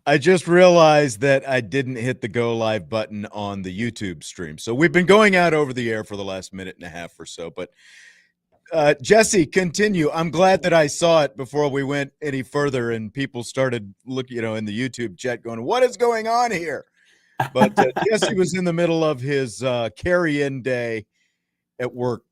I just realized that I didn't hit the go live button on the YouTube stream. So we've been going out over the air for the last minute and a half or so. But Jesse, continue. I'm glad that I saw it before we went any further and people started looking, in the YouTube chat going, what is going on here? But Jesse was in the middle of his carry-in day at work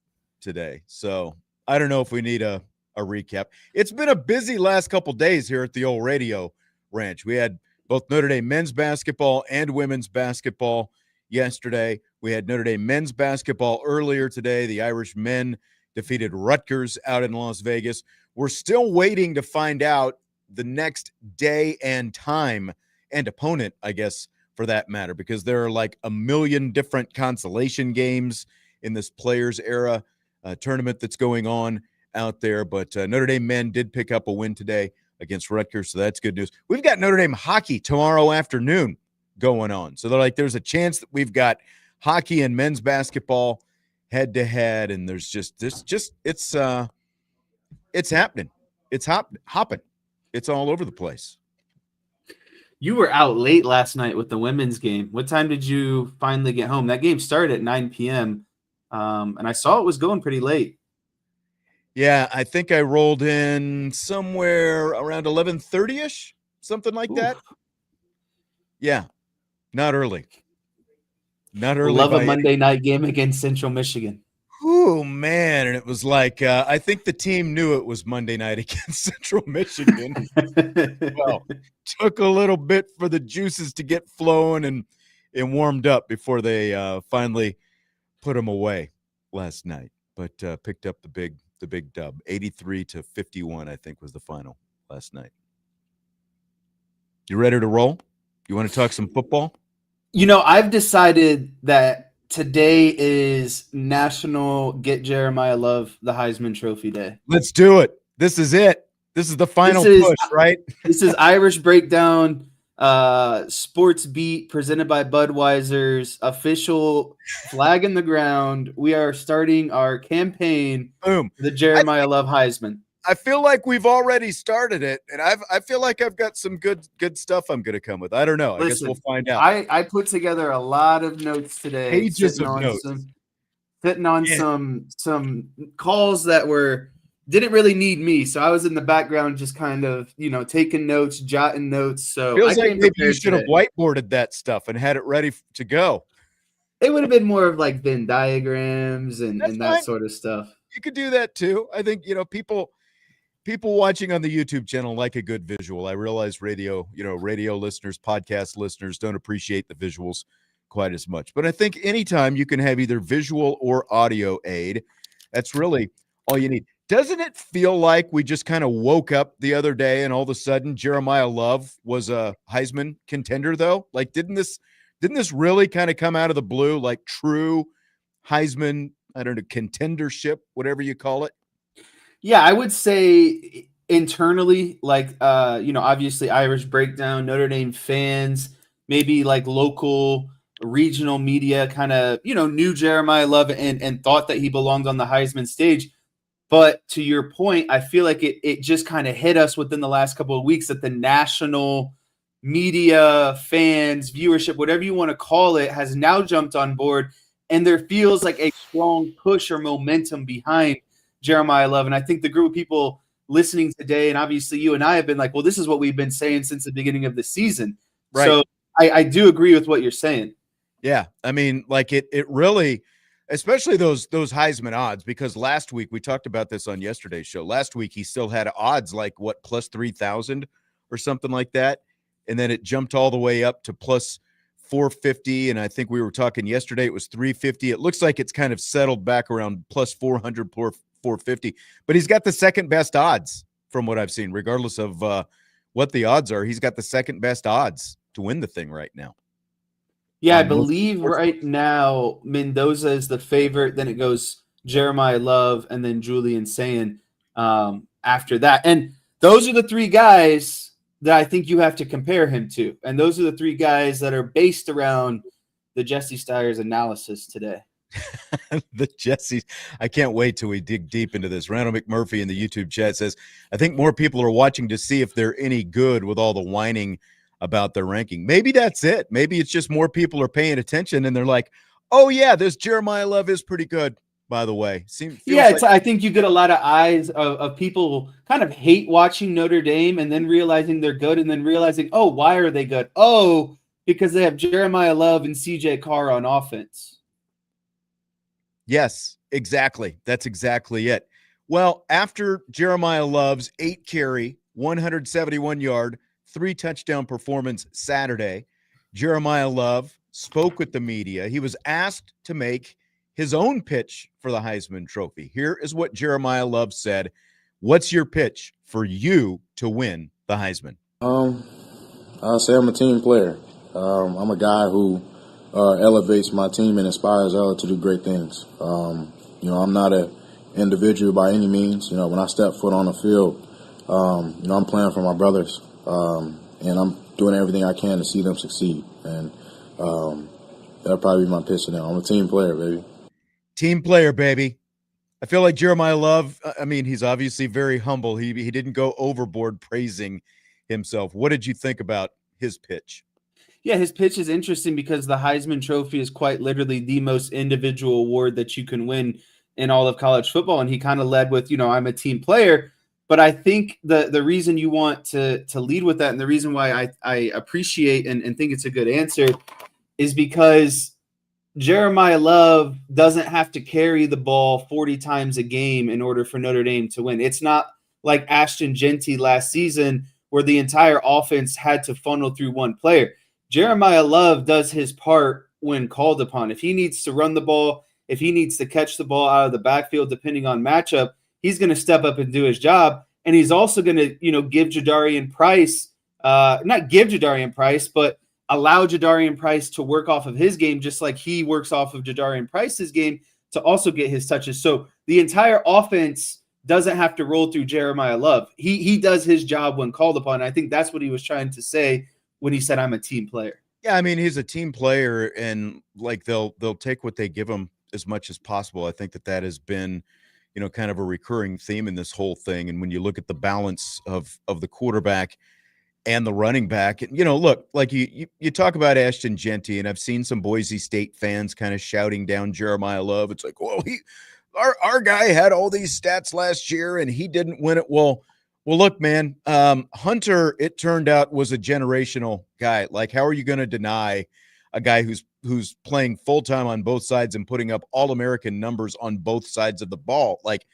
today. So I don't know if we need a recap. It's been a busy last couple days here at the old radio ranch. We had both Notre Dame men's basketball and women's basketball yesterday. We had Notre Dame men's basketball earlier today. The Irish men defeated Rutgers out in Las Vegas. We're still waiting to find out the next day and time and opponent, I guess, for that matter, because there are like a million different consolation games in this Players Era tournament that's going on out there. But Notre Dame men did pick up a win today against Rutgers, so that's good news. We've got Notre Dame hockey tomorrow afternoon going on. So there's a chance that we've got hockey and men's basketball head-to-head, and it's happening. It's hopping. It's all over the place. You were out late last night with the women's game. What time did you finally get home? That game started at 9 p.m., and I saw it was going pretty late. Yeah, I think I rolled in somewhere around 11:30-ish, something like that. Yeah, not early. Not early. Love a Monday night game against Central Michigan. Oh, man. And it was like, I think the team knew it was Monday night against Central Michigan. Well, took a little bit for the juices to get flowing and warmed up before they finally put them away last night. But picked up the big dub. 83-51, I think, was the final last night. You ready to roll? You want to talk some football? I've decided that today is National Get Jeremiyah Love the Heisman Trophy Day. Let's do it. This is it. This is the final push, right? This is Irish Breakdown, Sportsbeat, presented by Budweiser's official flag in the ground. We are starting our campaign. Boom. For the Jeremiyah Love Heisman. I feel like we've already started it, and I feel like I've got some good stuff I'm going to come with. I don't know. I guess we'll find out. I put together a lot of notes today. Pages of notes. Sitting on some calls that didn't really need me, so I was in the background just kind of, taking notes, jotting notes. So feels like maybe you should have whiteboarded that stuff and had it ready to go. It would have been more of like Venn diagrams and that sort of stuff. You could do that too. I think, people watching on the YouTube channel like a good visual. I realize radio listeners, podcast listeners don't appreciate the visuals quite as much. But I think anytime you can have either visual or audio aid, that's really all you need. Doesn't it feel like we just kind of woke up the other day and all of a sudden Jeremiyah Love was a Heisman contender, though? Like, didn't this really kind of come out of the blue, like true Heisman, I don't know, contendership, whatever you call it? Yeah, I would say internally, like, obviously Irish Breakdown, Notre Dame fans, maybe like local, regional media kind of, knew Jeremiyah Love and thought that he belonged on the Heisman stage. But to your point, I feel like it just kind of hit us within the last couple of weeks that the national media, fans, viewership, whatever you want to call it, has now jumped on board. And there feels like a strong push or momentum behind Jeremiyah Love. And I think the group of people listening today, and obviously you and I have been like, well, this is what we've been saying since the beginning of the season. Right. So I do agree with what you're saying. Yeah. I mean, like it really, especially those Heisman odds, because last week we talked about this on yesterday's show. Last week he still had odds like what, plus 3,000 or something like that. And then it jumped all the way up to plus 450. And I think we were talking yesterday, it was 350. It looks like it's kind of settled back around plus 400, 450, but he's got the second best odds from what I've seen, regardless of what the odds are. He's got the second best odds to win the thing right now. Yeah, I believe right now Mendoza is the favorite. Then it goes Jeremiyah Love and then Julian Sayin after that. And those are the three guys that I think you have to compare him to. And those are the three guys that are based around the Jesse Steyer's analysis today. The Jesse's. I can't wait till we dig deep into this. Randall McMurphy in the YouTube chat says, I think more people are watching to see if they're any good with all the whining about their ranking. Maybe that's it. Maybe it's just more people are paying attention and they're like, oh yeah, this Jeremiyah Love is pretty good, by the way. Feels like I think you get a lot of eyes of people kind of hate watching Notre Dame and then realizing they're good and then realizing, oh, why are they good? Oh, because they have Jeremiyah Love and CJ Carr on offense. yes, exactly. That's exactly it. Well, after Jeremiyah Love's 8-carry, 171-yard, 3-touchdown performance Saturday, Jeremiyah Love spoke with the media. He was asked to make his own pitch for the Heisman Trophy. Here is what Jeremiyah Love said. What's your pitch for you to win the Heisman? I'll say I'm a team player. I'm a guy who elevates my team and inspires others to do great things. I'm not an individual by any means. When I step foot on the field, I'm playing for my brothers, and I'm doing everything I can to see them succeed. And that'll probably be my pitch to them. I'm a team player, baby. Team player, baby. I feel like Jeremiyah Love, I mean, he's obviously very humble. He didn't go overboard praising himself. What did you think about his pitch? Yeah, his pitch is interesting because the Heisman Trophy is quite literally the most individual award that you can win in all of college football. And he kind of led with, I'm a team player. But I think the reason you want to lead with that and the reason why I appreciate and think it's a good answer is because Jeremiyah Love doesn't have to carry the ball 40 times a game in order for Notre Dame to win. It's not like Ashton Jeanty last season where the entire offense had to funnel through one player. Jeremiyah Love does his part when called upon. If he needs to run the ball, if he needs to catch the ball out of the backfield, depending on matchup, he's going to step up and do his job. And he's also going to, give Jadarian Price, not give Jadarian Price, but allow Jadarian Price to work off of his game, just like he works off of Jadarian Price's game to also get his touches. So the entire offense doesn't have to roll through Jeremiyah Love. He does his job when called upon. I think that's what he was trying to say when he said, I'm a team player. Yeah, I mean, he's a team player, and like they'll take what they give him as much as possible. I think that has been, kind of a recurring theme in this whole thing. And when you look at the balance of the quarterback and the running back, and look, like you talk about Ashton Jeanty, and I've seen some Boise State fans kind of shouting down Jeremiyah Love. It's like, well, our guy had all these stats last year and he didn't win it. Well, look, man, Hunter, it turned out, was a generational guy. Like, how are you going to deny a guy who's playing full-time on both sides and putting up all-American numbers on both sides of the ball? Like,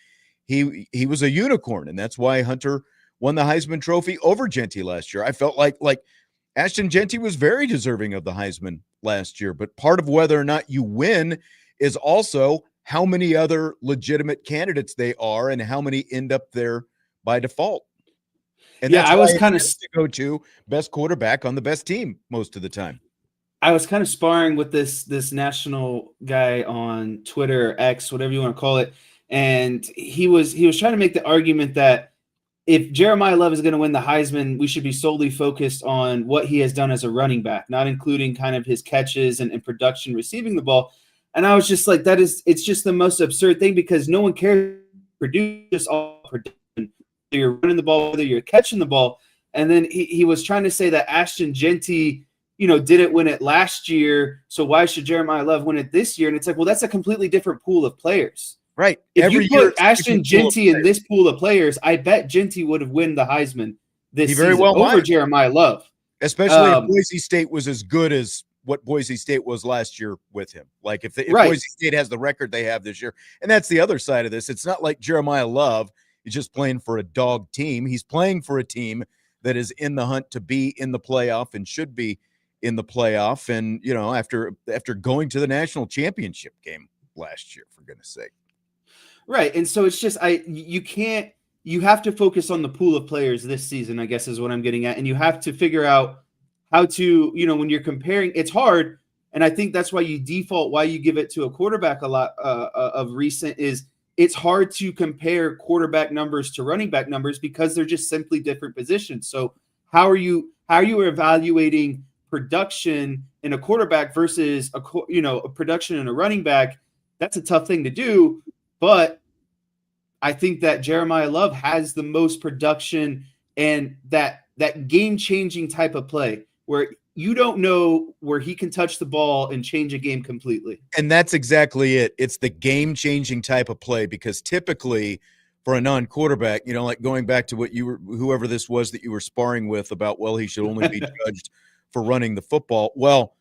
he was a unicorn, and that's why Hunter won the Heisman Trophy over Jeanty last year. I felt like Ashton Jeanty was very deserving of the Heisman last year, but part of whether or not you win is also how many other legitimate candidates they are and how many end up there by default. And yeah, that's I was kind of to go to best quarterback on the best team most of the time. I was kind of sparring with this national guy on Twitter, or X, whatever you want to call it, and he was trying to make the argument that if Jeremiyah Love is going to win the Heisman, we should be solely focused on what he has done as a running back, not including kind of his catches and production receiving the ball. And I was just like, it's just the most absurd thing because no one cares produce all production. Whether you're running the ball, whether you're catching the ball. And then he was trying to say that Ashton Jeanty, didn't win it last year, so why should Jeremiyah Love win it this year? And it's like, well, that's a completely different pool of players. Right. If you put Ashton Jeanty in this pool of players, I bet Jeanty would have won the Heisman this season over Jeremiyah Love. Especially if Boise State was as good as what Boise State was last year with him. Like if Boise State has the record they have this year. And that's the other side of this. It's not like Jeremiyah Love is just playing for a dog team. He's playing for a team that is in the hunt to be in the playoff and should be in the playoff. And, after going to the national championship game last year, for goodness sake. Right. And so it's just, you have to focus on the pool of players this season, I guess is what I'm getting at. And you have to figure out how to, when you're comparing, it's hard. And I think that's why you give it to a quarterback a lot of recent is it's hard to compare quarterback numbers to running back numbers because they're just simply different positions. So how are you evaluating production in a quarterback versus a production in a running back? That's a tough thing to do. But I think that Jeremiyah Love has the most production and that game-changing type of play where you don't know where he can touch the ball and change a game completely. And that's exactly it. It's the game-changing type of play, because typically for a non-quarterback, like going back to what whoever this was that you were sparring with about, well, he should only be judged for running the football. Well,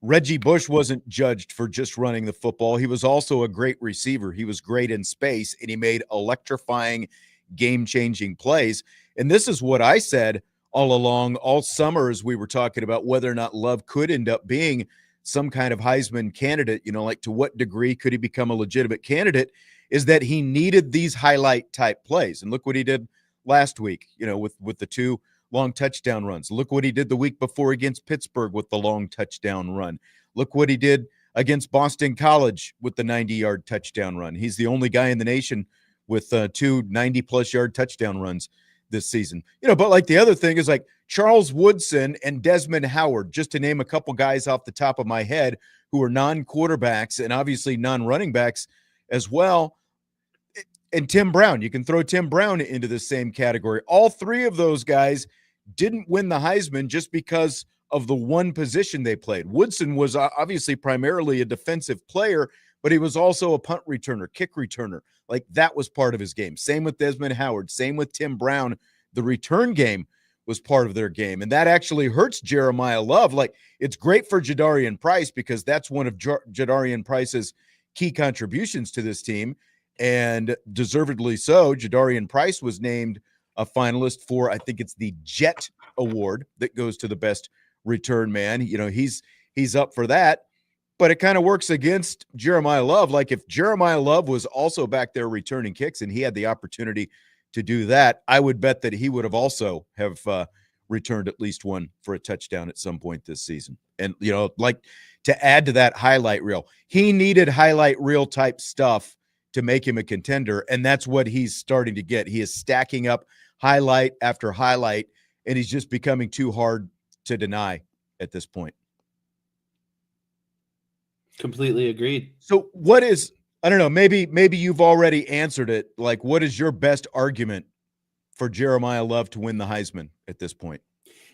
Reggie Bush wasn't judged for just running the football. He was also a great receiver. He was great in space, and he made electrifying, game-changing plays. And this is what I said all along, all summer, as we were talking about whether or not Love could end up being some kind of Heisman candidate, like to what degree could he become a legitimate candidate, is that he needed these highlight type plays. And look what he did last week, with the 2 long touchdown runs. Look what he did the week before against Pittsburgh with the long touchdown run. Look what he did against Boston College with the 90-yard touchdown run. He's the only guy in the nation with 2 90-plus yard touchdown runs this season. But like the other thing is like Charles Woodson and Desmond Howard, just to name a couple guys off the top of my head who are non-quarterbacks and obviously non-running backs as well. And Tim Brown, you can throw Tim Brown into the same category. All 3 of those guys didn't win the Heisman just because of the one position they played. Woodson was obviously primarily a defensive player, but he was also a punt returner, kick returner. Like that was part of his game. Same with Desmond Howard. Same with Tim Brown. The return game was part of their game. And that actually hurts Jeremiyah Love. Like it's great for Jadarian Price because that's one of Jadarian Price's key contributions to this team. And deservedly so. Jadarian Price was named a finalist for, I think it's the Jet Award that goes to the best return man. He's up for that. But it kind of works against Jeremiyah Love. Like if Jeremiyah Love was also back there returning kicks and he had the opportunity to do that, I would bet that he would have also have returned at least one for a touchdown at some point this season. And, like to add to that highlight reel, he needed highlight reel type stuff to make him a contender. And that's what he's starting to get. He is stacking up highlight after highlight, and he's just becoming too hard to deny at this point. Completely agreed. So what is, I don't know, maybe you've already answered it. Like, what is your best argument for Jeremiyah Love to win the Heisman at this point?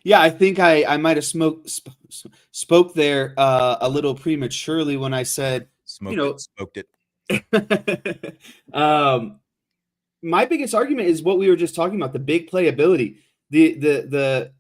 Yeah, I think I might have spoke there a little prematurely when I said, smoked it. My biggest argument is what we were just talking about, the big playability. The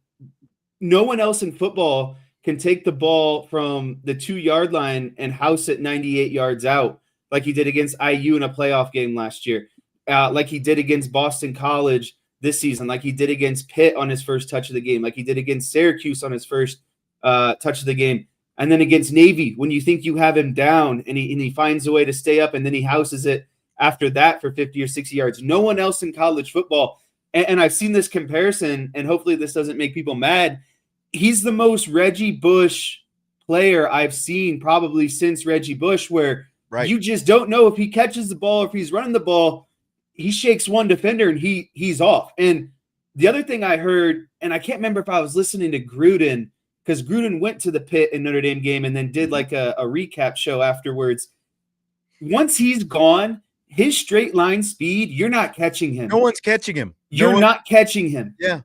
no one else in football can take the ball from the 2-yard line and house it 98 yards out, like he did against IU in a playoff game last year, like he did against Boston College this season, like he did against Pitt on his first touch of the game, like he did against Syracuse on his first touch of the game, and then against Navy when you think you have him down and he finds a way to stay up and then he houses it after that for 50 or 60 yards. No one else in college football, and I've seen this comparison, and hopefully this doesn't make people mad, he's the most Reggie Bush player I've seen probably since Reggie Bush, where you just don't know if he catches the ball or if he's running the ball. He shakes one defender and he's off. And the other thing I heard, and I can't remember if I was listening to Gruden, because Gruden went to the Pitt and Notre Dame game and then did like a recap show afterwards. Once he's gone, his straight line speed, you're not catching him. No one's catching him. You're not catching him. Yeah.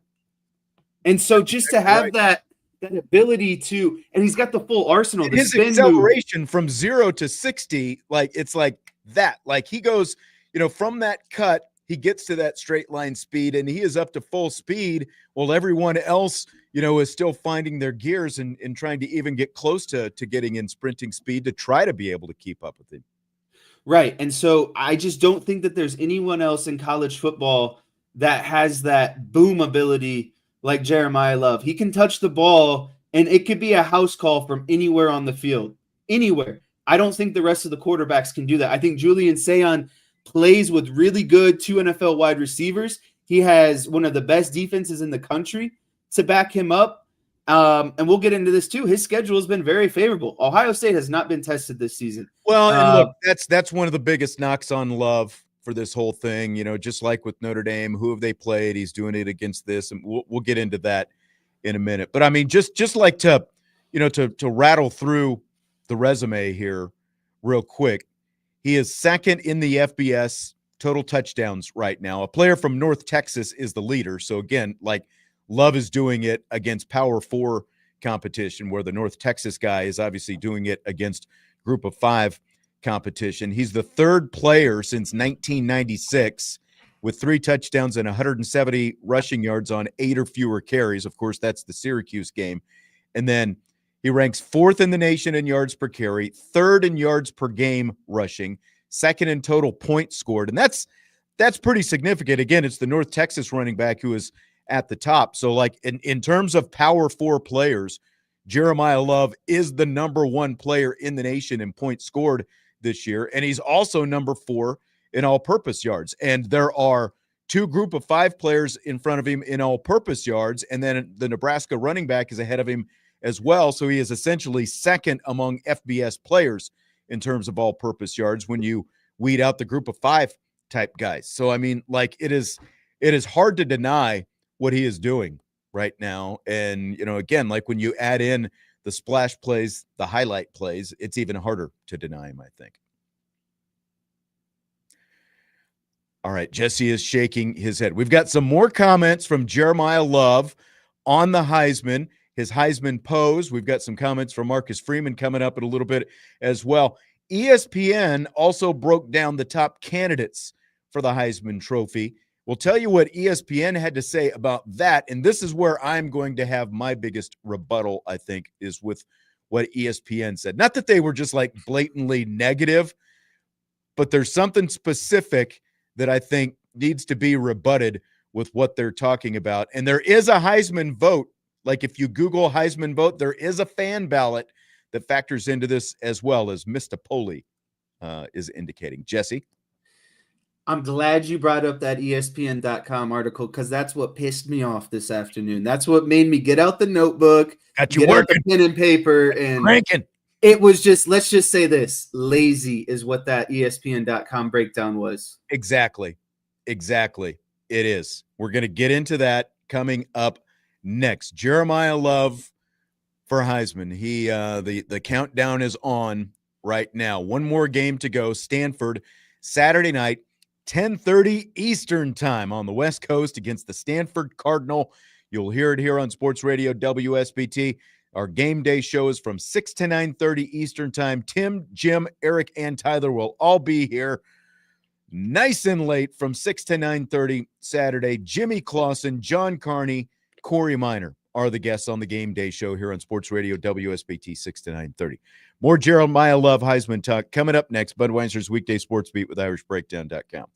And so just to have that ability to, and he's got the full arsenal. The his spin acceleration move from 0 to 60, like it's like that. Like he goes, from that cut, he gets to that straight line speed and he is up to full speed while everyone else, is still finding their gears and trying to even get close to getting in sprinting speed to try to be able to keep up with him. Right. And so I just don't think that there's anyone else in college football that has that boom ability like Jeremiyah Love. He can touch the ball and it could be a house call from anywhere on the field. Anywhere. I don't think the rest of the quarterbacks can do that. I think Julian Sayon plays with really good 2 NFL wide receivers. He has one of the best defenses in the country to back him up. And we'll get into this too. His schedule has been very favorable. Ohio State has not been tested this season. Well, and look, that's one of the biggest knocks on Love for this whole thing. Just like with Notre Dame, who have they played? He's doing it against this, and we'll get into that in a minute. But I mean, just like to rattle through the resume here real quick. He is second in the FBS total touchdowns right now. A player from North Texas is the leader. So again, like Love is doing it against Power 4 competition, where the North Texas guy is obviously doing it against Group of 5 competition. He's the third player since 1996 with 3 touchdowns and 170 rushing yards on 8 or fewer carries. Of course, that's the Syracuse game. And then he ranks 4th in the nation in yards per carry, 3rd in yards per game rushing, 2nd in total points scored. And that's pretty significant. Again, it's the North Texas running back who is at the top. So, like, in terms of Power 4 players, Jeremiyah Love is the number 1 player in the nation in points scored this year. And he's also number 4 in all-purpose yards. And there are 2 Group of 5 players in front of him in all-purpose yards. And then the Nebraska running back is ahead of him as well. So he is essentially second among FBS players in terms of all-purpose yards when you weed out the Group of 5 type guys. So, I mean, like, it is hard to deny what he is doing right now. And, you know, again, like when you add in the splash plays, the highlight plays, it's even harder to deny him, I think. All right, Jesse is shaking his head. We've got some more comments from Jeremiyah Love on the Heisman, his Heisman pose. We've got some comments from Marcus Freeman coming up in a little bit as well. ESPN also broke down the top candidates for the Heisman Trophy. We'll tell you what ESPN had to say about that, and this is where I'm going to have my biggest rebuttal, I think, is with what ESPN said. Not that they were just like blatantly negative, but there's something specific that I think needs to be rebutted with what they're talking about. And there is a Heisman vote. Like if you Google Heisman vote, there is a fan ballot that factors into this as well, as Mr. Poli is indicating. Jesse? I'm glad you brought up that ESPN.com article because that's what pissed me off this afternoon. That's what made me get out the notebook, Got you get working. out the pen and paper, and Cranking. it was just, let's just say this, lazy is what that ESPN.com breakdown was. Exactly. It is. We're going to get into that coming up next. Jeremiyah Love for Heisman. He the countdown is on right now. One more game to go. Stanford, Saturday night, 10:30 Eastern time on the West Coast against the Stanford Cardinal. You'll hear it here on Sports Radio WSBT. Our game day show is from 6 to 9:30 Eastern time. Tim, Jim, Eric, and Tyler will all be here nice and late from 6 to 9:30 Saturday. Jimmy Clausen, John Carney, Corey Minor are the guests on the game day show here on Sports Radio WSBT 6 to 9:30. More Jeremiyah Love Heisman talk coming up next. Budweiser's Weekday Sports Beat with IrishBreakdown.com.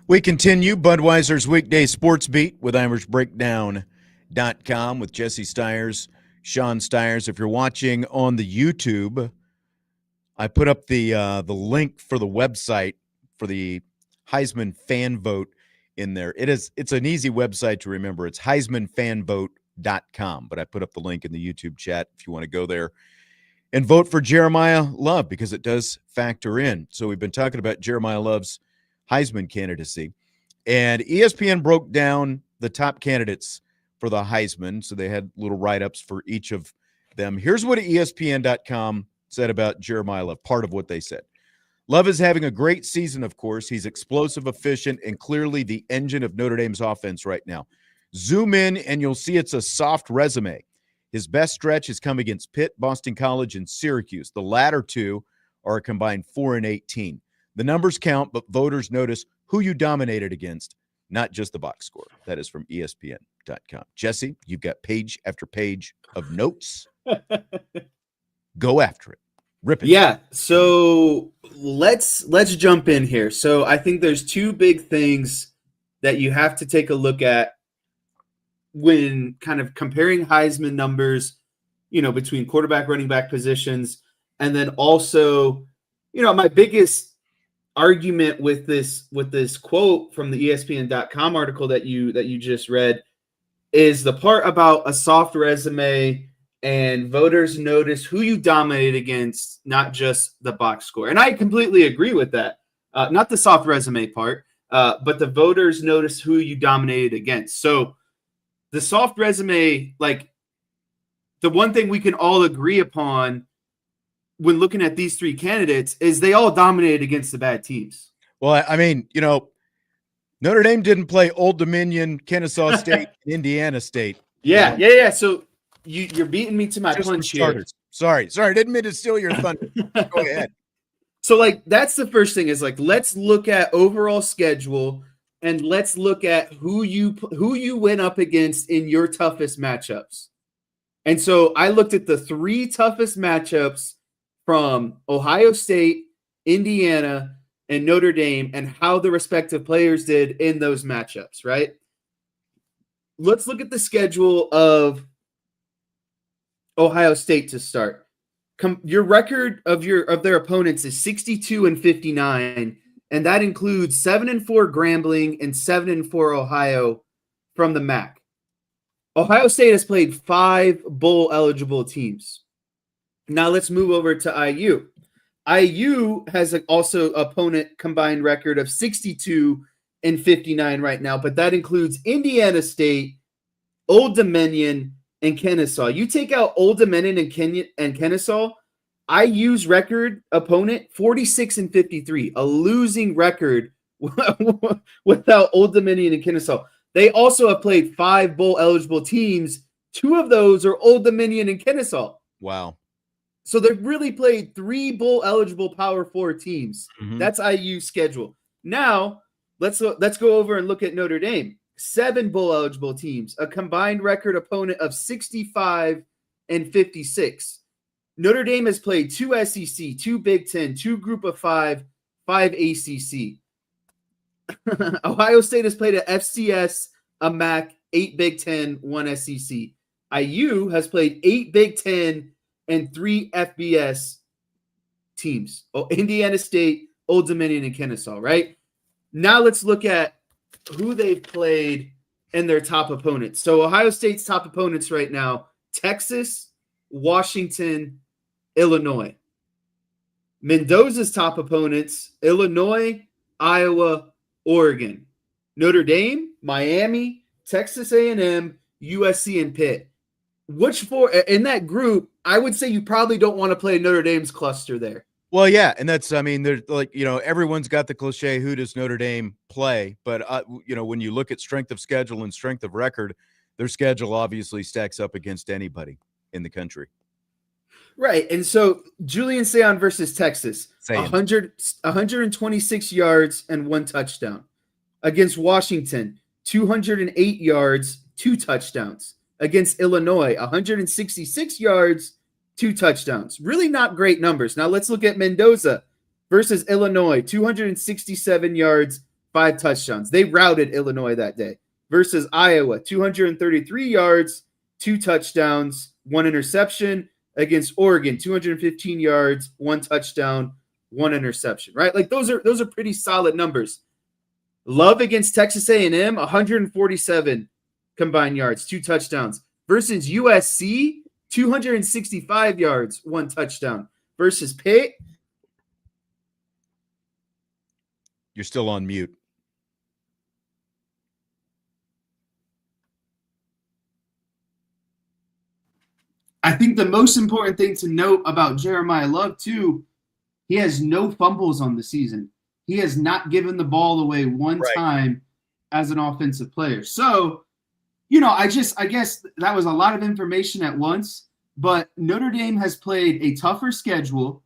We continue Budweiser's Weekday Sportsbeat with IrishBreakdown.com with Jesse Stiers, Sean Stiers. If you're watching on the YouTube, I put up the link for the website for the Heisman fan vote in there. It's an easy website to remember. It's HeismanFanVote.com, but I put up the link in the YouTube chat if you want to go there and vote for Jeremiyah Love because it does factor in. So we've been talking about Jeremiyah Love's Heisman candidacy, and ESPN broke down the top candidates for the Heisman. So they had little write-ups for each of them. Here's what ESPN.com said about Jeremiyah Love, part of what they said. Love is having a great season, of course. He's explosive, efficient, and clearly the engine of Notre Dame's offense right now. Zoom in, and you'll see it's a soft resume. His best stretch has come against Pitt, Boston College, and Syracuse. The latter two are a combined 4-18. The numbers count, but voters notice who you dominated against, not just the box score. That is from ESPN.com. Jesse, you've got page after page of notes. Go after it. Rip it. Yeah, so let's jump in here. So I think there's two big things that you have to take a look at when kind of comparing Heisman numbers, between quarterback, running back positions, and then also, my biggest argument with this quote from the ESPN.com article that you just read is the part about a soft resume and voters notice who you dominated against, not just the box score. And I completely agree with that. Not the soft resume part, but the voters notice who you dominated against. So the soft resume, like the one thing we can all agree upon when looking at these three candidates is they all dominated against the bad teams. Well, I mean, Notre Dame didn't play Old Dominion, Kennesaw State, Indiana State. Yeah. So you're beating me to my punch here. Sorry. Didn't mean to steal your thunder. Go ahead. So, that's the first thing is, let's look at overall schedule and let's look at who you went up against in your toughest matchups. And so I looked at the three toughest matchups from Ohio State, Indiana, and Notre Dame and how the respective players did in those matchups, right? Let's look at the schedule of Ohio State to start. Your record of their opponents is 62-59, and that includes 7-4 Grambling and 7-4 Ohio from the MAC. Ohio State has played 5 bowl-eligible teams. Now let's move over to IU. IU has also opponent combined record of 62-59 right now, but that includes Indiana State, Old Dominion, and Kennesaw. You take out Old Dominion and Kennesaw, IU's record opponent 46-53, a losing record without Old Dominion and Kennesaw. They also have played 5 bowl-eligible teams. 2 of those are Old Dominion and Kennesaw. Wow. So they've really played 3 bowl-eligible Power 4 teams. Mm-hmm. That's IU's schedule. Now, let's go over and look at Notre Dame. 7 bowl-eligible teams, a combined record opponent of 65-56. Notre Dame has played 2 SEC, 2 Big Ten, 2 Group of 5, 5 ACC. Ohio State has played a FCS, a MAC, 8 Big Ten, 1 SEC. IU has played 8 Big Ten and 3 FBS teams. Indiana State, Old Dominion, and Kennesaw, right? Now let's look at who they've played and their top opponents. So Ohio State's top opponents right now, Texas, Washington, Illinois. Mendoza's top opponents, Illinois, Iowa, Oregon. Notre Dame, Miami, Texas A&M, USC, and Pitt. Which four in that group, I would say you probably don't want to play Notre Dame's cluster there. Well, yeah, and that's, there's everyone's got the cliche, who does Notre Dame play? But, when you look at strength of schedule and strength of record, their schedule obviously stacks up against anybody in the country. Right, and so Julian Sayon versus Texas, 126 yards and 1 touchdown. Against Washington, 208 yards, 2 touchdowns. Against Illinois, 166 yards, 2 touchdowns. Really not great numbers. Now let's look at Mendoza versus Illinois, 267 yards, 5 touchdowns. They routed Illinois that day. Versus Iowa, 233 yards, 2 touchdowns, 1 interception. Against Oregon, 215 yards, 1 touchdown, 1 interception, right? Like those are pretty solid numbers. Love against Texas A&M, 147 combined yards, 2 touchdowns. Versus USC, 265 yards, 1 touchdown. Versus Pitt. You're still on mute. I think the most important thing to note about Jeremiyah Love, too, he has no fumbles on the season. He has not given the ball away one time as an offensive player. So, I guess that was a lot of information at once, but Notre Dame has played a tougher schedule.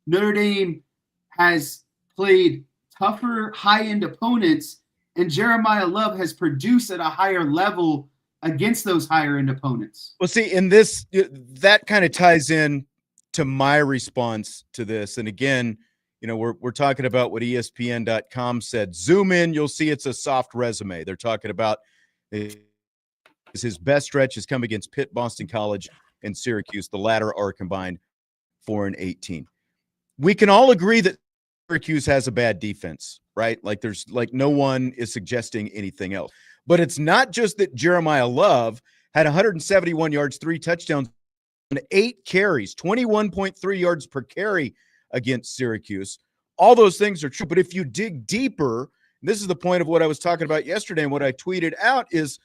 Notre Dame has played tougher high-end opponents, and Jeremiyah Love has produced at a higher level against those higher-end opponents. Well, see, in this, that kind of ties in to my response to this. And again, we're talking about what ESPN.com said. Zoom in, you'll see it's a soft resume. They're talking about his best stretch has come against Pitt, Boston College, and Syracuse. The latter are combined 4-18. We can all agree that Syracuse has a bad defense, right? Like no one is suggesting anything else. But it's not just that Jeremiyah Love had 171 yards, 3 touchdowns, and 8 carries, 21.3 yards per carry against Syracuse. All those things are true. But if you dig deeper, this is the point of what I was talking about yesterday and what I tweeted out is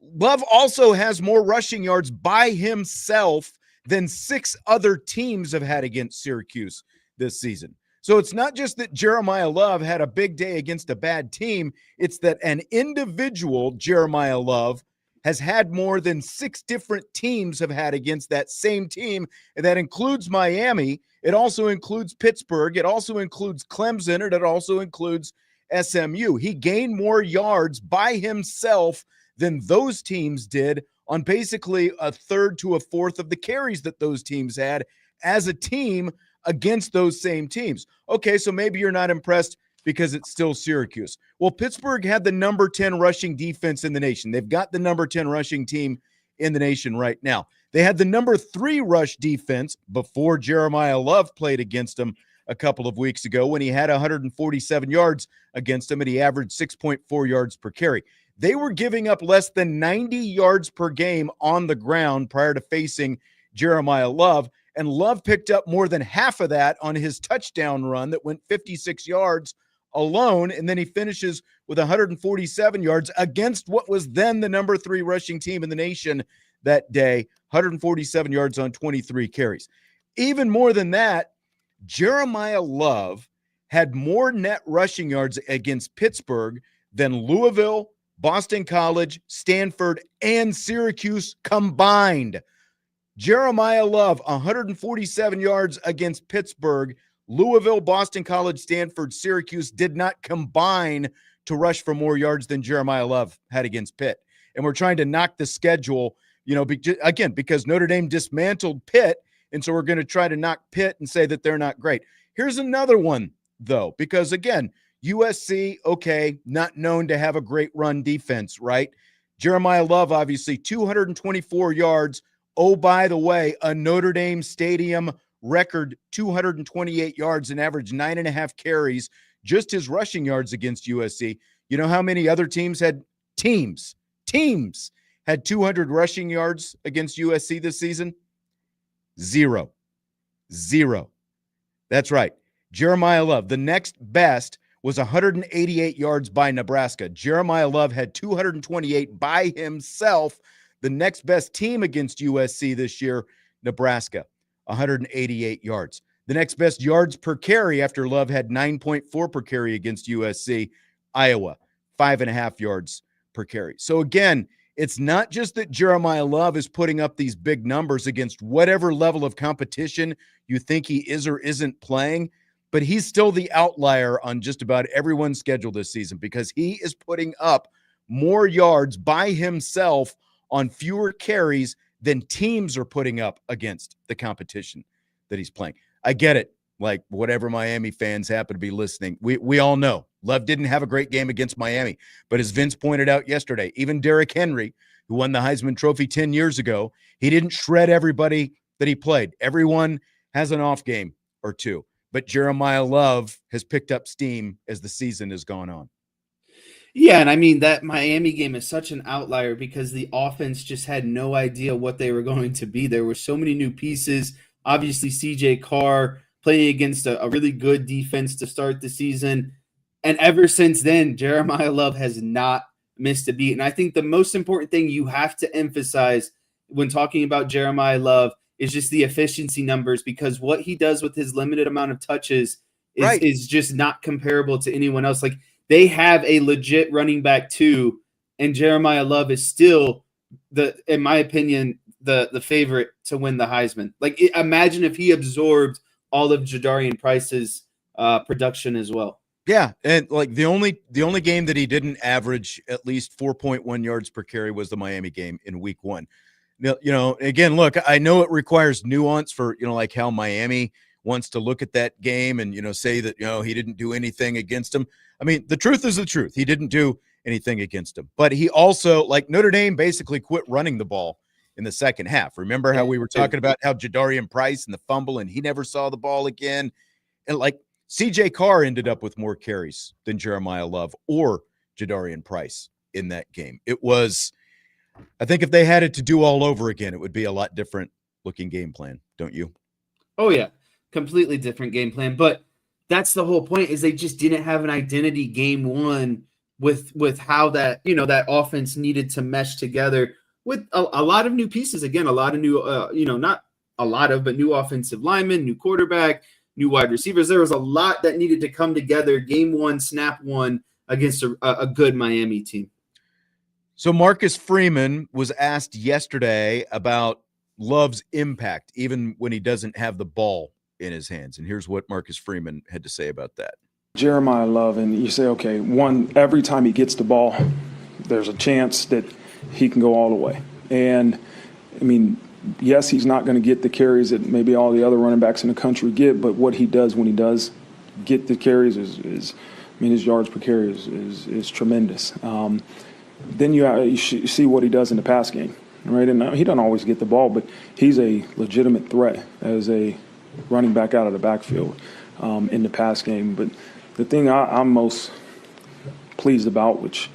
Love also has more rushing yards by himself than 6 other teams have had against Syracuse this season. So it's not just that Jeremiyah Love had a big day against a bad team. It's that an individual, Jeremiyah Love, has had more than 6 different teams have had against that same team. And that includes Miami. It also includes Pittsburgh. It also includes Clemson. And it also includes SMU. He gained more yards by himself than those teams did on basically a third to a fourth of the carries that those teams had as a team against those same teams. Okay, so maybe you're not impressed because it's still Syracuse. Well, Pittsburgh had the number 10 rushing defense in the nation. They've got the number 10 rushing team in the nation right now. They had the number 3 rush defense before Jeremiyah Love played against them a couple of weeks ago when he had 147 yards against them and he averaged 6.4 yards per carry. They were giving up less than 90 yards per game on the ground prior to facing Jeremiyah Love. And Love picked up more than half of that on his touchdown run that went 56 yards alone. And then he finishes with 147 yards against what was then the number 3 rushing team in the nation that day, 147 yards on 23 carries. Even more than that, Jeremiyah Love had more net rushing yards against Pittsburgh than Louisville, Boston College, Stanford, and Syracuse combined. Jeremiyah Love, 147 yards against Pittsburgh. Louisville, Boston College, Stanford, Syracuse did not combine to rush for more yards than Jeremiyah Love had against Pitt. And we're trying to knock the schedule, again, because Notre Dame dismantled Pitt, and so we're going to try to knock Pitt and say that they're not great. Here's another one, though, because, again, USC, okay, not known to have a great run defense, right? Jeremiyah Love, obviously, 224 yards. Oh, by the way, a Notre Dame Stadium record 228 yards and average 9.5 carries, just his rushing yards against USC. You know how many other teams had 200 rushing yards against USC this season? Zero. That's right. Jeremiyah Love, the next best was 188 yards by Nebraska. Jeremiyah Love had 228 by himself. The next best team against USC this year, Nebraska, 188 yards. The next best yards per carry after Love had 9.4 per carry against USC, Iowa, 5.5 yards per carry. So again, it's not just that Jeremiyah Love is putting up these big numbers against whatever level of competition you think he is or isn't playing, but he's still the outlier on just about everyone's schedule this season because he is putting up more yards by himself on fewer carries than teams are putting up against the competition that he's playing. I get it. like whatever Miami fans happen to be listening, we all know Love didn't have a great game against Miami. But as Vince pointed out yesterday, even Derrick Henry, who won the Heisman Trophy 10 years ago, he didn't shred everybody that he played. Everyone has an off game or two. But Jeremiyah Love has picked up steam as the season has gone on. Yeah, and I mean, that Miami game is such an outlier because the offense just had no idea what they were going to be. There were so many new pieces. Obviously, CJ Carr playing against a really good defense to start the season. And ever since then, Jeremiyah Love has not missed a beat. And I think the most important thing you have to emphasize when talking about Jeremiyah Love is just the efficiency numbers, because what he does with his limited amount of touches is just not comparable to anyone else. Like, they have a legit running back too, and Jeremiyah Love is still in my opinion, the favorite to win the Heisman. Like, imagine if he absorbed all of Jadarian Price's production as well. Yeah, and like the only game that he didn't average at least 4.1 yards per carry was the Miami game in week 1. Now, again, look, I know it requires nuance for, like how Miami wants to look at that game and, say that, he didn't do anything against him. I mean, the truth is the truth. He didn't do anything against him. But he also, like, Notre Dame basically quit running the ball in the second half. Remember how we were talking about how Jadarian Price and the fumble and he never saw the ball again? And, like, CJ Carr ended up with more carries than Jeremiyah Love or Jadarian Price in that game. It was, I think if they had it to do all over again, it would be a lot different looking game plan, don't you? Oh, yeah. Completely different game plan. But that's the whole point, is they just didn't have an identity game 1 with how that, that offense needed to mesh together with a lot of new pieces. Again, a lot of new, not a lot of, but new offensive linemen, new quarterback, new wide receivers. There was a lot that needed to come together game 1, snap 1 against a good Miami team. So Marcus Freeman was asked yesterday about Love's impact, even when he doesn't have the ball in his hands. And here's what Marcus Freeman had to say about that. Jeremiyah Love, and you say, okay, every time he gets the ball, there's a chance that he can go all the way. And, I mean, yes, he's not going to get the carries that maybe all the other running backs in the country get, but what he does when he does get the carries is his yards per carry is tremendous. Then you see what he does in the pass game, right? And he doesn't always get the ball, but he's a legitimate threat as a running back out of the backfield in the pass game. But the thing I'm most pleased about, which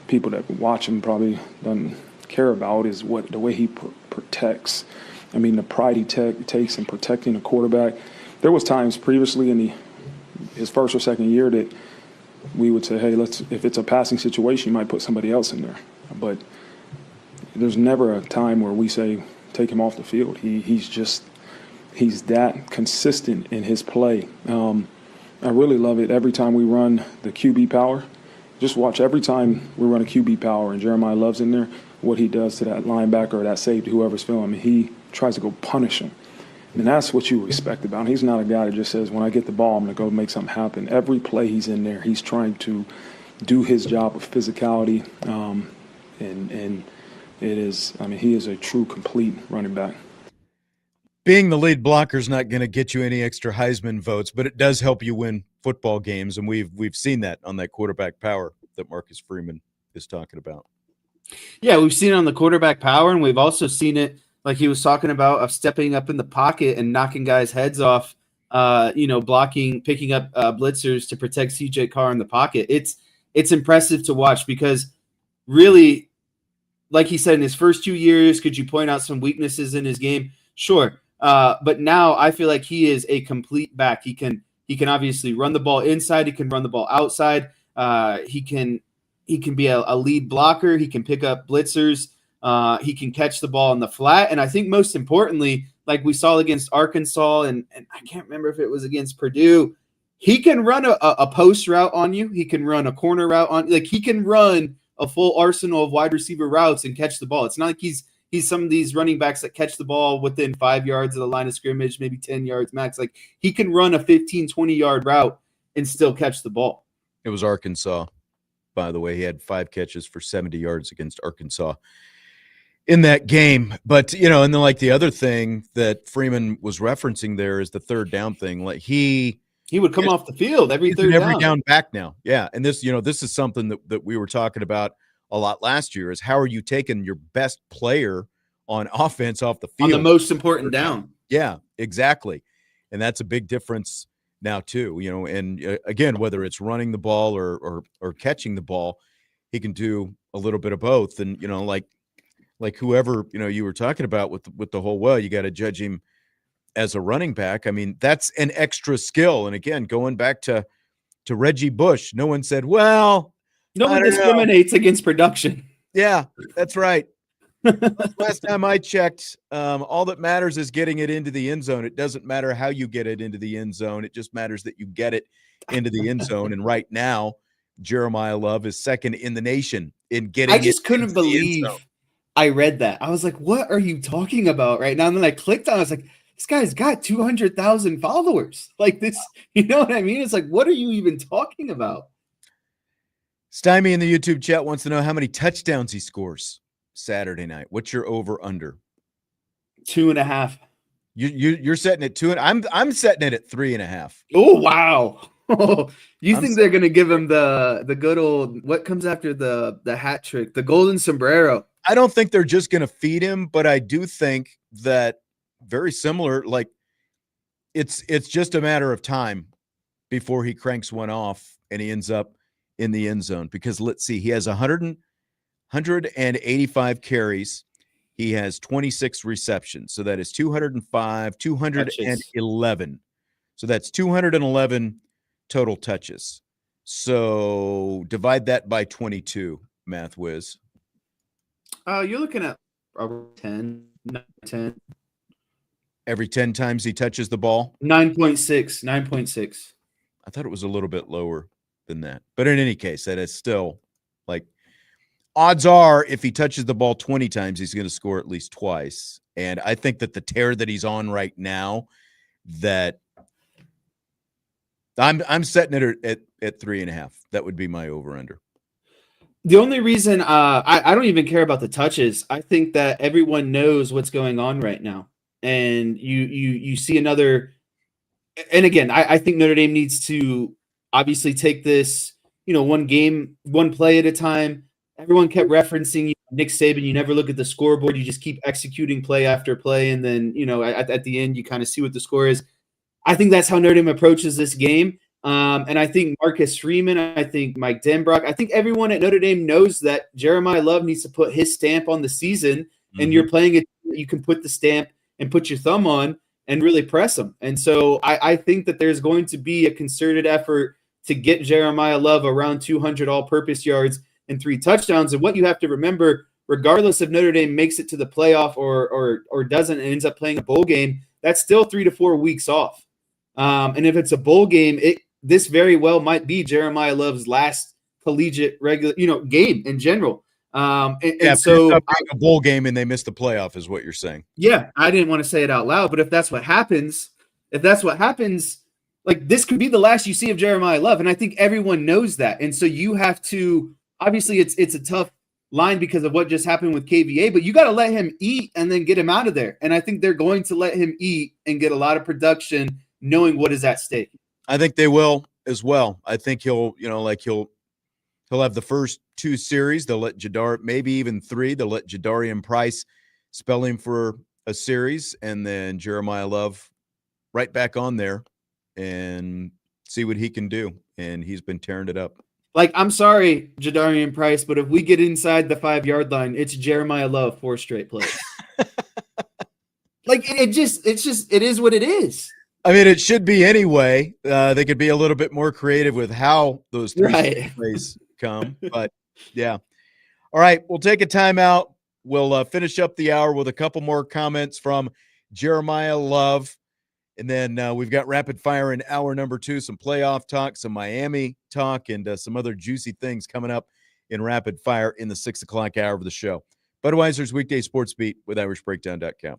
people that watch him probably don't care about, is the way he protects. I mean, the pride he takes in protecting a quarterback. There was times previously in his first or second year that we would say, hey, if it's a passing situation, you might put somebody else in there. But there's never a time where we say, take him off the field. He's that consistent in his play. I really love it. Every time we run the QB power, just watch every time we run a QB power and Jeremiyah Love's in there, what he does to that linebacker or that safety, whoever's filling him. He tries to go punish him. And that's what you respect about him. He's not a guy that just says, when I get the ball, I'm going to go make something happen. Every play he's in there, he's trying to do his job of physicality. And it is, he is a true, complete running back. Being the lead blocker is not going to get you any extra Heisman votes, but it does help you win football games, and we've seen that on that quarterback power that Marcus Freeman is talking about. Yeah, we've seen it on the quarterback power, and we've also seen it, like he was talking about, of stepping up in the pocket and knocking guys' heads off, blocking, picking up blitzers to protect CJ Carr in the pocket. It's impressive to watch because really, like he said, in his first 2 years, could you point out some weaknesses in his game? Sure. But now I feel like he is a complete back. He can obviously run the ball inside. He can run the ball outside. He can be a lead blocker. He can pick up blitzers. He can catch the ball in the flat. And I think most importantly, like we saw against Arkansas, and I can't remember if it was against Purdue, he can run a post route on you. He can run a corner route on, like he can run a full arsenal of wide receiver routes and catch the ball. It's not like he's some of these running backs that catch the ball within 5 yards of the line of scrimmage, maybe 10 yards max. Like he can run a 15, 20-yard route and still catch the ball. It was Arkansas, by the way. He had 5 catches for 70 yards against Arkansas. in that game. But, and then like the other thing that Freeman was referencing there is the third down thing. Like he would come off the field every he's third an every down. down back now. Yeah. And this, this is something that we were talking about a lot last year is how are you taking your best player on offense off the field On the most important down. Yeah, exactly. And that's a big difference now too, and again, whether it's running the ball or catching the ball, he can do a little bit of both. And, like whoever, you were talking about with the whole, you got to judge him as a running back. I mean, that's an extra skill. And again, going back to Reggie Bush, no one said, well, No I one don't know. discriminates against production. Yeah, that's right. Last time I checked, all that matters is getting it into the end zone. It doesn't matter how you get it into the end zone. It just matters that you get it into the end zone. And right now, Jeremiyah Love is second in the nation in getting I just it couldn't into the end believe zone. I read that. I was like, what are you talking about right now? And then I clicked on it. I was like, this guy's got 200,000 followers. Like this, you know what I mean? It's like, what are you even talking about? Stymie in the YouTube chat wants to know how many touchdowns he scores Saturday night. What's your over under? 2.5. You're setting it 2, and I'm setting it at 3.5. Oh wow. You I'm think they're gonna give him the good old what comes after the hat trick, the golden sombrero? I don't think they're just gonna feed him, but I do think that very similar, like it's just a matter of time before he cranks one off and he ends up in the end zone. Because let's see, he has 185 carries. He has 26 receptions. So that is 205, 211. So that's 211 total touches. So divide that by 22, math whiz. You're looking at 10. Every 10 times he touches the ball? 9.6. I thought it was a little bit lower than that. But in any case, that is still like odds are if he touches the ball 20 times, he's going to score at least twice. And I think that the tear that he's on right now, that I'm setting it at 3.5. That would be my over under. The only reason I don't even care about the touches. I think that everyone knows what's going on right now. And you see another, and again, I think Notre Dame needs to obviously take this, one game, one play at a time. Everyone kept referencing Nick Saban. You never look at the scoreboard. You just keep executing play after play. And then, at the end, you kind of see what the score is. I think that's how Notre Dame approaches this game. And I think Marcus Freeman, I think Mike Denbrock, I think everyone at Notre Dame knows that Jeremiyah Love needs to put his stamp on the season. And you're playing it, you can put the stamp and put your thumb on and really press them. And so I think that there's going to be a concerted effort to get Jeremiyah Love around 200 all-purpose yards and 3 touchdowns. And what you have to remember, regardless if Notre Dame makes it to the playoff or doesn't and ends up playing a bowl game, that's still 3 to 4 weeks off. And if it's a bowl game, this very well might be Jeremiyah Love's last collegiate regular, game in general. And so a bowl game and they missed the playoff is what you're saying. Yeah, I didn't want to say it out loud, but if that's what happens, like this could be the last you see of Jeremiyah Love, and I think everyone knows that. And so you have to, obviously it's a tough line because of what just happened with KVA, but you got to let him eat and then get him out of there. And I think they're going to let him eat and get a lot of production, knowing what is at stake. I think they will as well. I think he'll have the first 2 series. They'll let maybe even 3. They'll let Jadarian Price spell him for a series, and then Jeremiyah Love right back on there and see what he can do. And he's been tearing it up. Like, I'm sorry, Jadarian Price, but if we get inside the 5-yard line, it's Jeremiyah Love 4 straight plays. Like it is what it is. I mean, it should be anyway. They could be a little bit more creative with how those 3 plays come. But yeah. All right, we'll take a timeout. We'll finish up the hour with a couple more comments from Jeremiyah Love. And then we've got rapid fire in hour number 2, some playoff talk, some Miami talk, and some other juicy things coming up in rapid fire in the 6 o'clock hour of the show. Budweiser's Weekday Sports Beat with IrishBreakdown.com.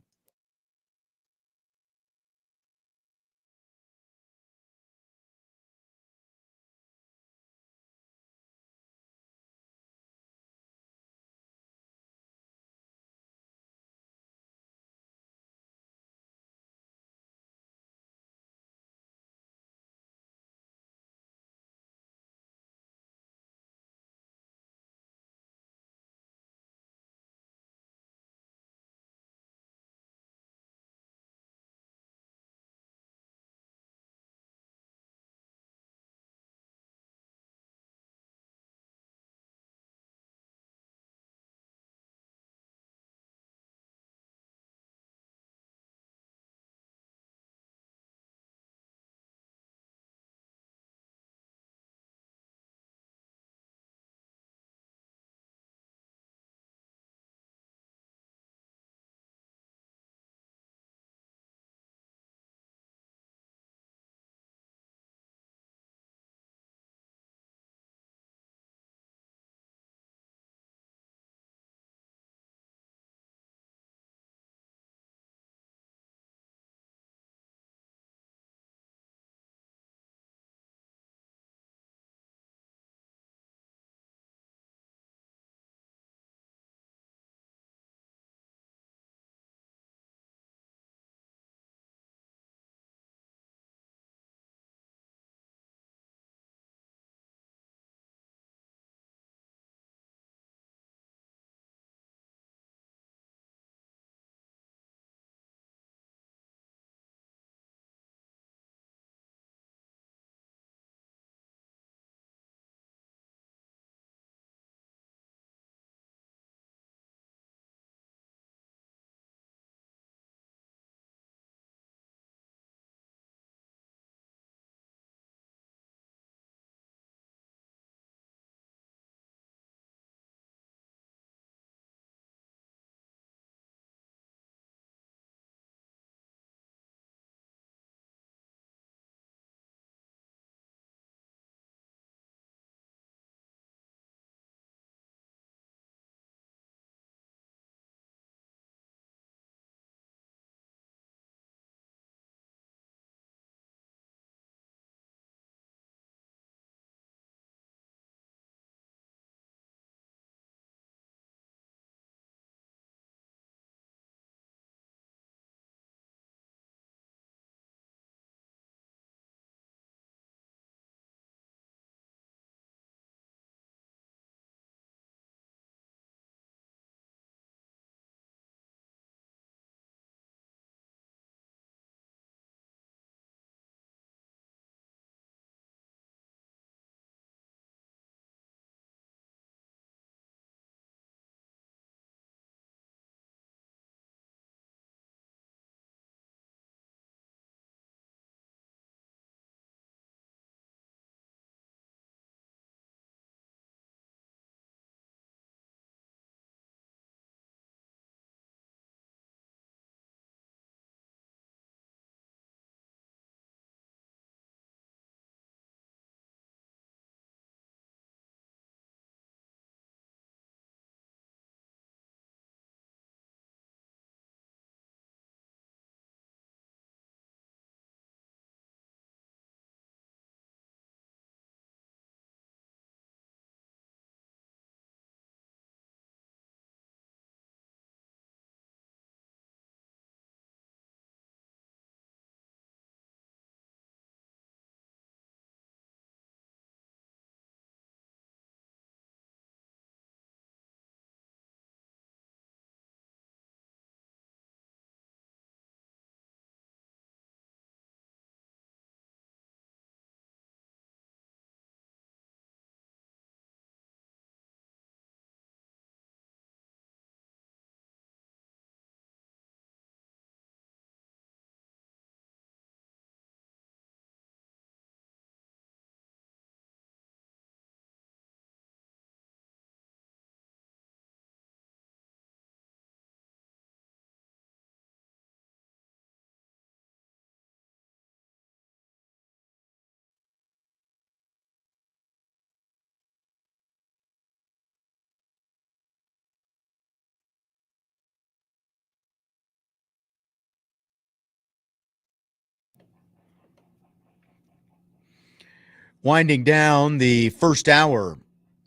winding down the first hour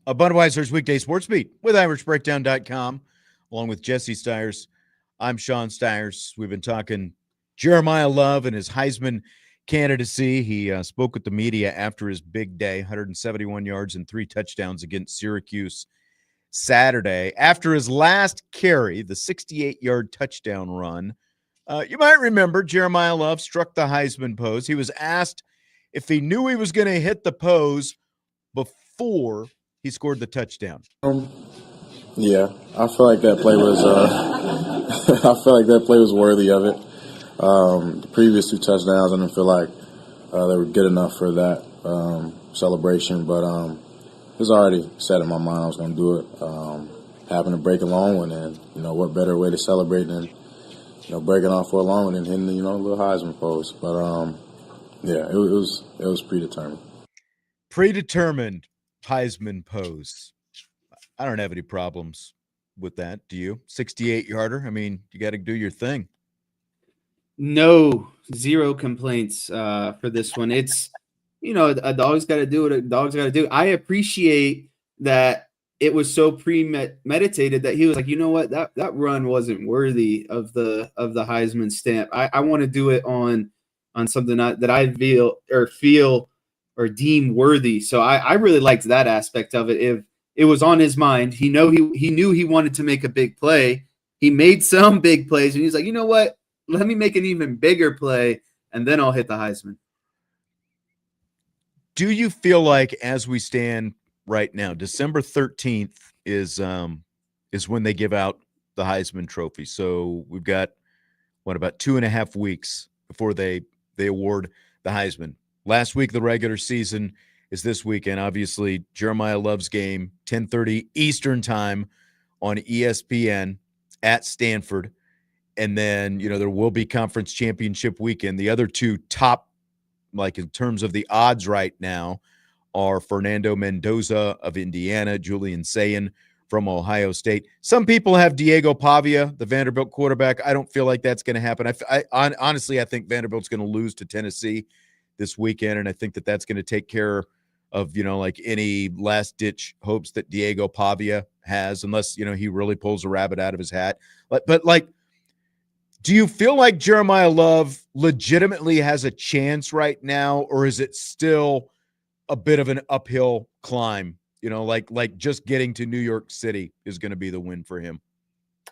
of Budweiser's Weekday Sportsbeat with IrishBreakdown.com, along with Jesse Stiers. I'm Sean Stiers. We've been talking Jeremiyah Love and his Heisman candidacy. He spoke with the media after his big day, 171 yards and 3 touchdowns against Syracuse Saturday. After his last carry, the 68-yard touchdown run, you might remember Jeremiyah Love struck the Heisman pose. He was asked if he knew he was going to hit the pose before he scored the touchdown. Yeah, I feel like that play was. I feel like that play was worthy of it. The previous 2 touchdowns, I didn't feel like they were good enough for that celebration, but it was already set in my mind I was going to do it. Happened to break a long one, and what better way to celebrate than breaking off for a long one and hitting the little Heisman pose. But yeah, it was predetermined. Predetermined Heisman pose. I don't have any problems with that. Do you? 68-yarder. I mean, you got to do your thing. No, 0 complaints for this one. It's, a dog's got to do what a dog's got to do. I appreciate that it was so premeditated that he was like, you know what, that run wasn't worthy of the Heisman stamp. I want to do it on something that I feel or deem worthy. So I really liked that aspect of it. If it was on his mind, he knew he wanted to make a big play. He made some big plays, and he's like, you know what? Let me make an even bigger play, and then I'll hit the Heisman. Do you feel like, as we stand right now, December 13th is when they give out the Heisman Trophy? So we've got about 2.5 weeks before they award the Heisman. Last week, the regular season is this weekend. Obviously, Jeremiyah Love's game, 10:30 Eastern time on ESPN at Stanford. And then, there will be conference championship weekend. The other 2 top, like in terms of the odds right now, are Fernando Mendoza of Indiana, Julian Sayin from Ohio State. Some people have Diego Pavia, the Vanderbilt quarterback. I don't feel like that's going to happen. Honestly, I think Vanderbilt's going to lose to Tennessee this weekend, and I think that's going to take care of, like any last-ditch hopes that Diego Pavia has, unless, he really pulls a rabbit out of his hat. But do you feel like Jeremiyah Love legitimately has a chance right now, or is it still a bit of an uphill climb? Like just getting to New York City is going to be the win for him.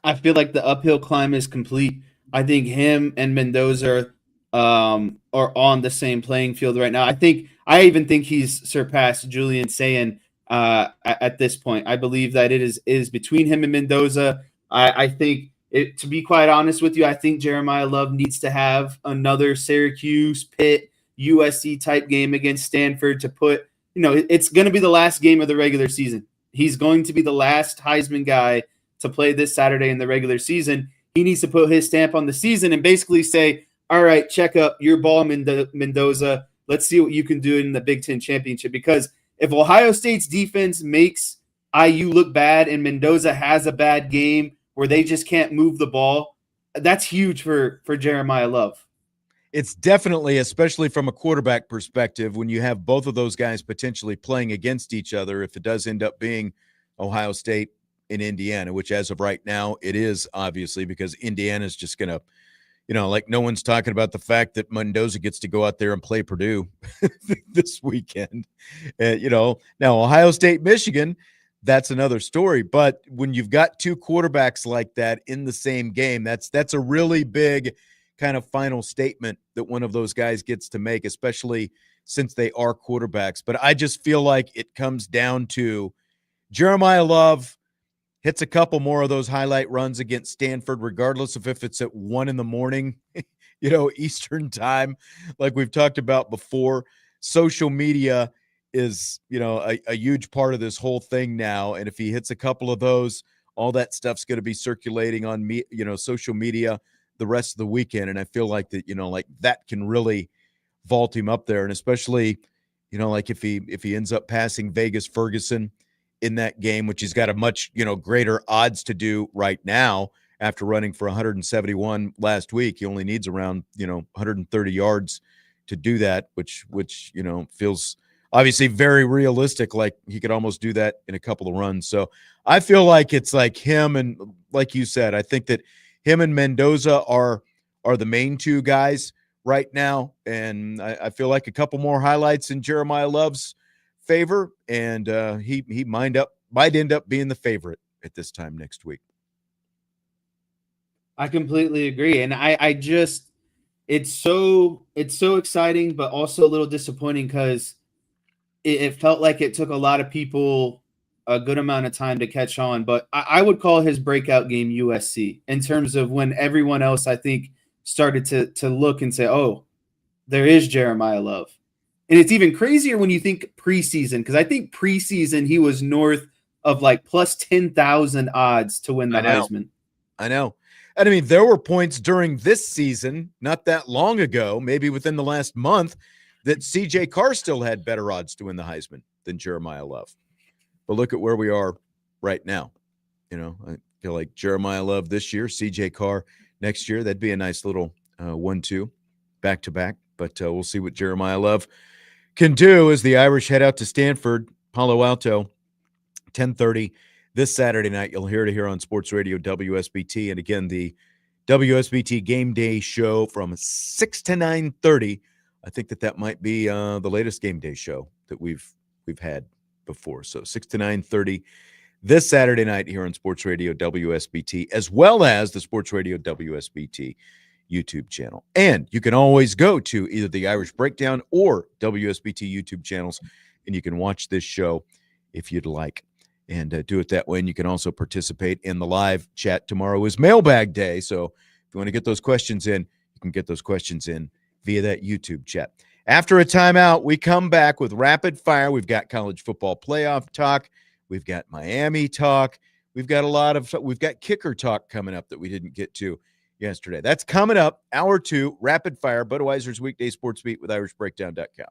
I feel like the uphill climb is complete. I think him and Mendoza are on the same playing field right now. I even think he's surpassed Julian Sayin at this point. I believe that it is between him and Mendoza. I think, to be quite honest with you, I think Jeremiyah Love needs to have another Syracuse, Pitt, USC type game against Stanford to put, it's going to be the last game of the regular season. He's going to be the last Heisman guy to play this Saturday in the regular season. He needs to put his stamp on the season and basically say, all right, check up your ball, Mendoza. Let's see what you can do in the Big Ten championship. Because if Ohio State's defense makes IU look bad and Mendoza has a bad game where they just can't move the ball, that's huge for Jeremiyah Love. It's definitely, especially from a quarterback perspective, when you have both of those guys potentially playing against each other, if it does end up being Ohio State and Indiana, which as of right now it is, obviously, because Indiana's just going to, like no one's talking about the fact that Mendoza gets to go out there and play Purdue this weekend. Now Ohio State, Michigan, that's another story. But when you've got 2 quarterbacks like that in the same game, that's a really big kind of final statement that one of those guys gets to make, especially since they are quarterbacks. But I just feel like it comes down to Jeremiyah Love hits a couple more of those highlight runs against Stanford, regardless of if it's at 1 a.m, Eastern time, like we've talked about before. Social media is, a huge part of this whole thing now. And if he hits a couple of those, all that stuff's going to be circulating on social media the rest of the weekend. And I feel like that, like that can really vault him up there. And especially, like if he ends up passing Vegas Ferguson in that game, which he's got a much, greater odds to do right now after running for 171 last week. He only needs around, 130 yards to do that, which feels obviously very realistic. Like he could almost do that in a couple of runs. So I feel like it's like him and, like you said, I think that him and Mendoza are the main two guys right now, and I feel like a couple more highlights in Jeremiyah Love's favor, and he might end up being the favorite at this time next week. I completely agree, and I just it's so exciting, but also a little disappointing because it felt like it took a lot of people a good amount of time to catch on. But I would call his breakout game USC in terms of when everyone else, I think, started to look and say, oh, there is Jeremiyah Love. And it's even crazier when you think preseason, because I think preseason he was north of like plus 10,000 odds to win the Heisman. I know. And I mean, there were points during this season, not that long ago, maybe within the last month, that CJ Carr still had better odds to win the Heisman than Jeremiyah Love. But look at where we are right now. You know, I feel like Jeremiyah Love this year, CJ Carr next year. That'd be a nice little 1-2 back to back. But we'll see what Jeremiyah Love can do as the Irish head out to Stanford, Palo Alto, 10:30 this Saturday night. You'll hear it here on Sports Radio WSBT. And again, the WSBT Game Day show from 6 to 9:30. I think that might be the latest Game Day show that we've had before. So 6 to 9:30 this Saturday night here on Sports Radio WSBT, as well as the Sports Radio WSBT YouTube channel. And you can always go to either the Irish Breakdown or WSBT YouTube channels, and you can watch this show if you'd like, and do it that way. And you can also participate in the live chat. Tomorrow is mailbag day, so if you want to get those questions in, you can get those questions in via that YouTube chat. After a timeout, we come back with rapid fire. We've got college football playoff talk. We've got Miami talk. We've got kicker talk coming up that we didn't get to yesterday. That's coming up. Hour 2, rapid fire, Budweiser's Weekday Sports Beat with IrishBreakdown.com.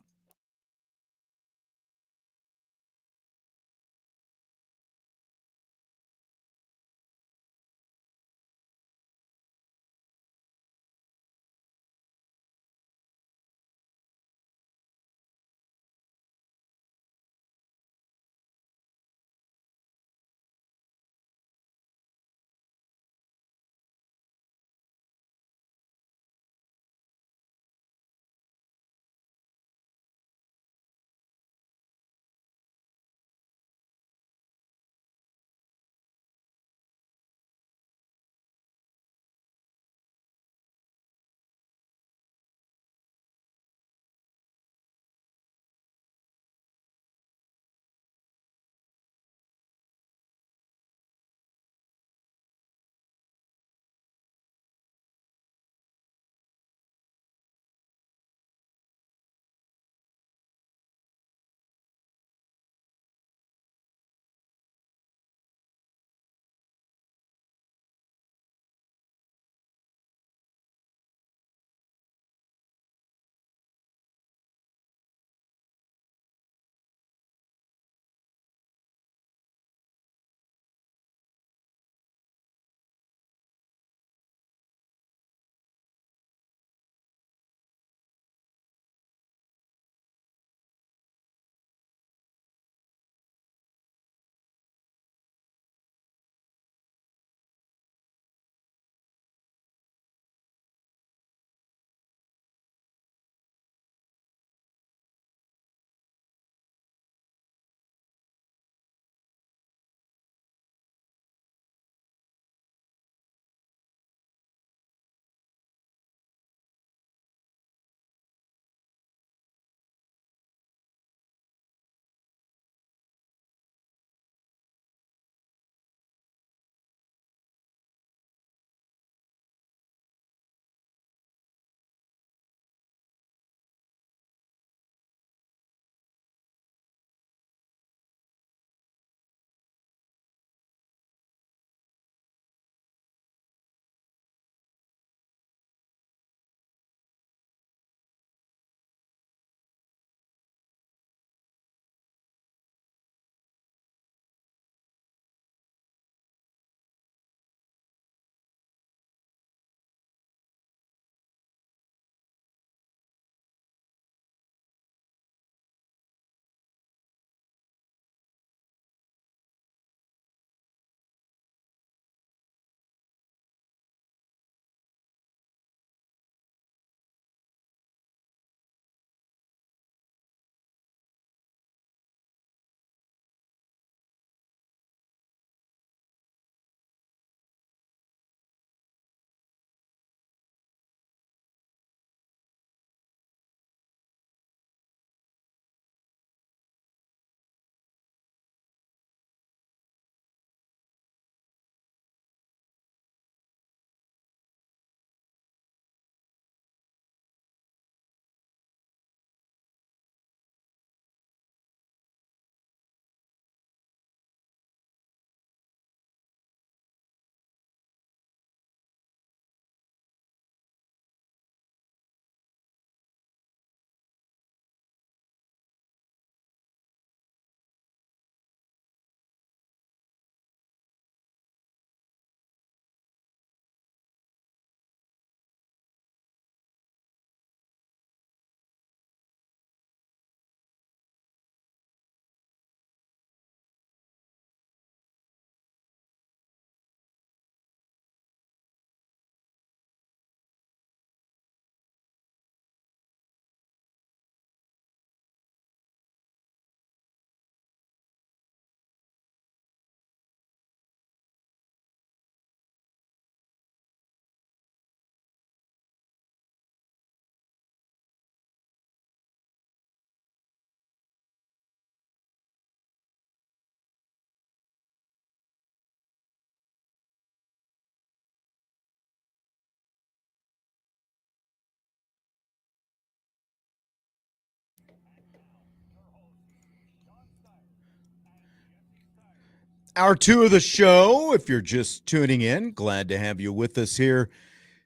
Hour 2 of the show. If you're just tuning in, glad to have you with us here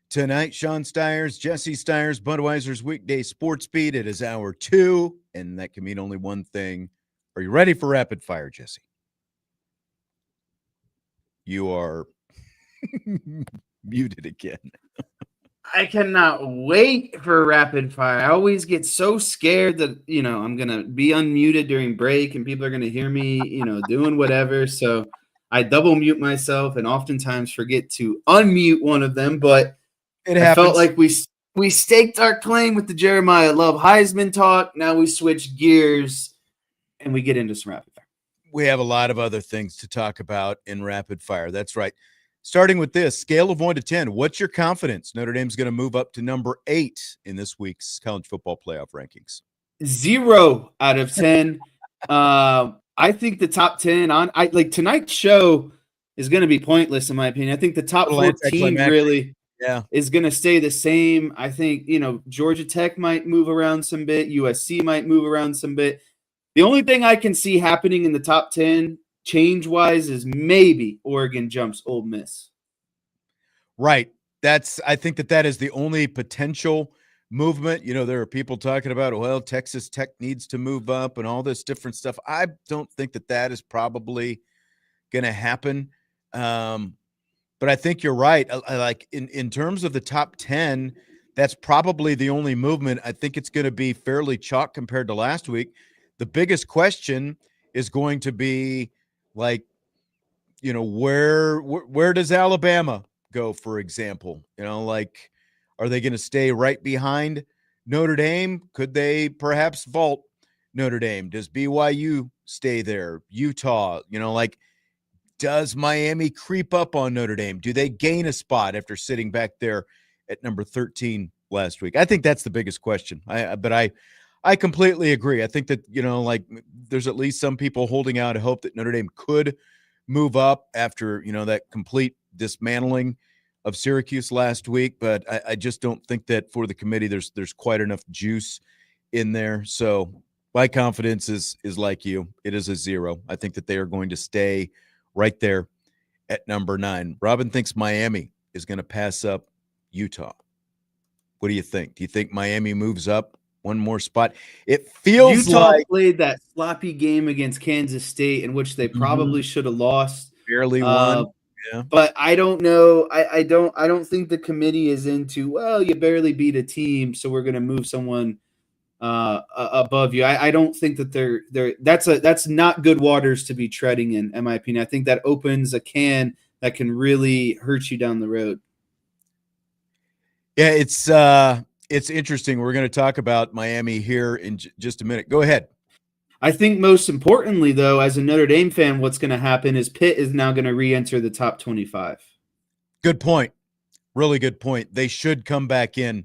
tonight. Sean Stiers, Jesse Stiers, Budweiser's Weekday Sportsbeat. It is Hour 2, and that can mean only one thing. Are you ready for rapid fire, Jesse? You are muted again. I cannot wait for rapid fire. I always get so scared that, I'm going to be unmuted during break and people are going to hear me, doing whatever. So I double mute myself and oftentimes forget to unmute one of them. But It I happens. felt like we staked our claim with the Jeremiyah Love Heisman talk. Now we switch gears and we get into some rapid fire. We have a lot of other things to talk about in rapid fire. That's right. Starting with this, scale of 1 to 10, what's your confidence Notre Dame's going to move up to number 8 in this week's college football playoff rankings? 0 out of 10. I think the top 10 tonight's show is going to be pointless in my opinion. I think the top 14 really is going to stay the same. I think, Georgia Tech might move around some bit. USC might move around some bit. The only thing I can see happening in the top 10 change-wise is maybe Oregon jumps Ole Miss. Right. I think that is the only potential movement. There are people talking about, well, Texas Tech needs to move up and all this different stuff. I don't think that is probably going to happen. But I think you're right. I like in terms of the top 10, that's probably the only movement. I think it's going to be fairly chalk compared to last week. The biggest question is going to be, like, where does Alabama go, for example? Are they going to stay right behind Notre Dame? Could they perhaps vault Notre Dame? Does BYU stay there? Utah, does Miami creep up on Notre Dame? Do they gain a spot after sitting back there at number 13 last week? I think that's the biggest question. I completely agree. I think that, there's at least some people holding out a hope that Notre Dame could move up after, that complete dismantling of Syracuse last week. But I just don't think that for the committee, there's quite enough juice in there. So my confidence is like you. It is a 0. I think that they are going to stay right there at number 9. Robin thinks Miami is going to pass up Utah. What do you think? Do you think Miami moves up one more spot? It feels Utah like played that sloppy game against Kansas State in which they probably should have lost. Barely won. Yeah. But I don't know. I don't think the committee is into, well, you barely beat a team, so we're going to move someone above you. I don't think that that's not good waters to be treading in my opinion. I think that opens a can that can really hurt you down the road. Yeah, it's interesting. We're going to talk about Miami here in just a minute. Go ahead. I think most importantly, though, as a Notre Dame fan, what's going to happen is Pitt is now going to re-enter the top 25. Good point. Really good point. They should come back in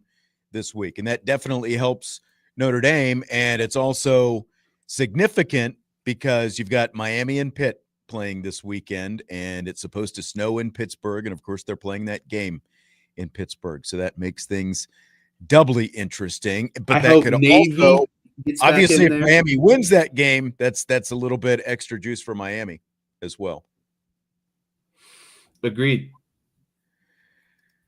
this week, and that definitely helps Notre Dame, and it's also significant because you've got Miami and Pitt playing this weekend, and it's supposed to snow in Pittsburgh, and, of course, they're playing that game in Pittsburgh, so that makes things doubly interesting. But that could also – obviously, if Miami wins that game, that's a little bit extra juice for Miami as well. Agreed.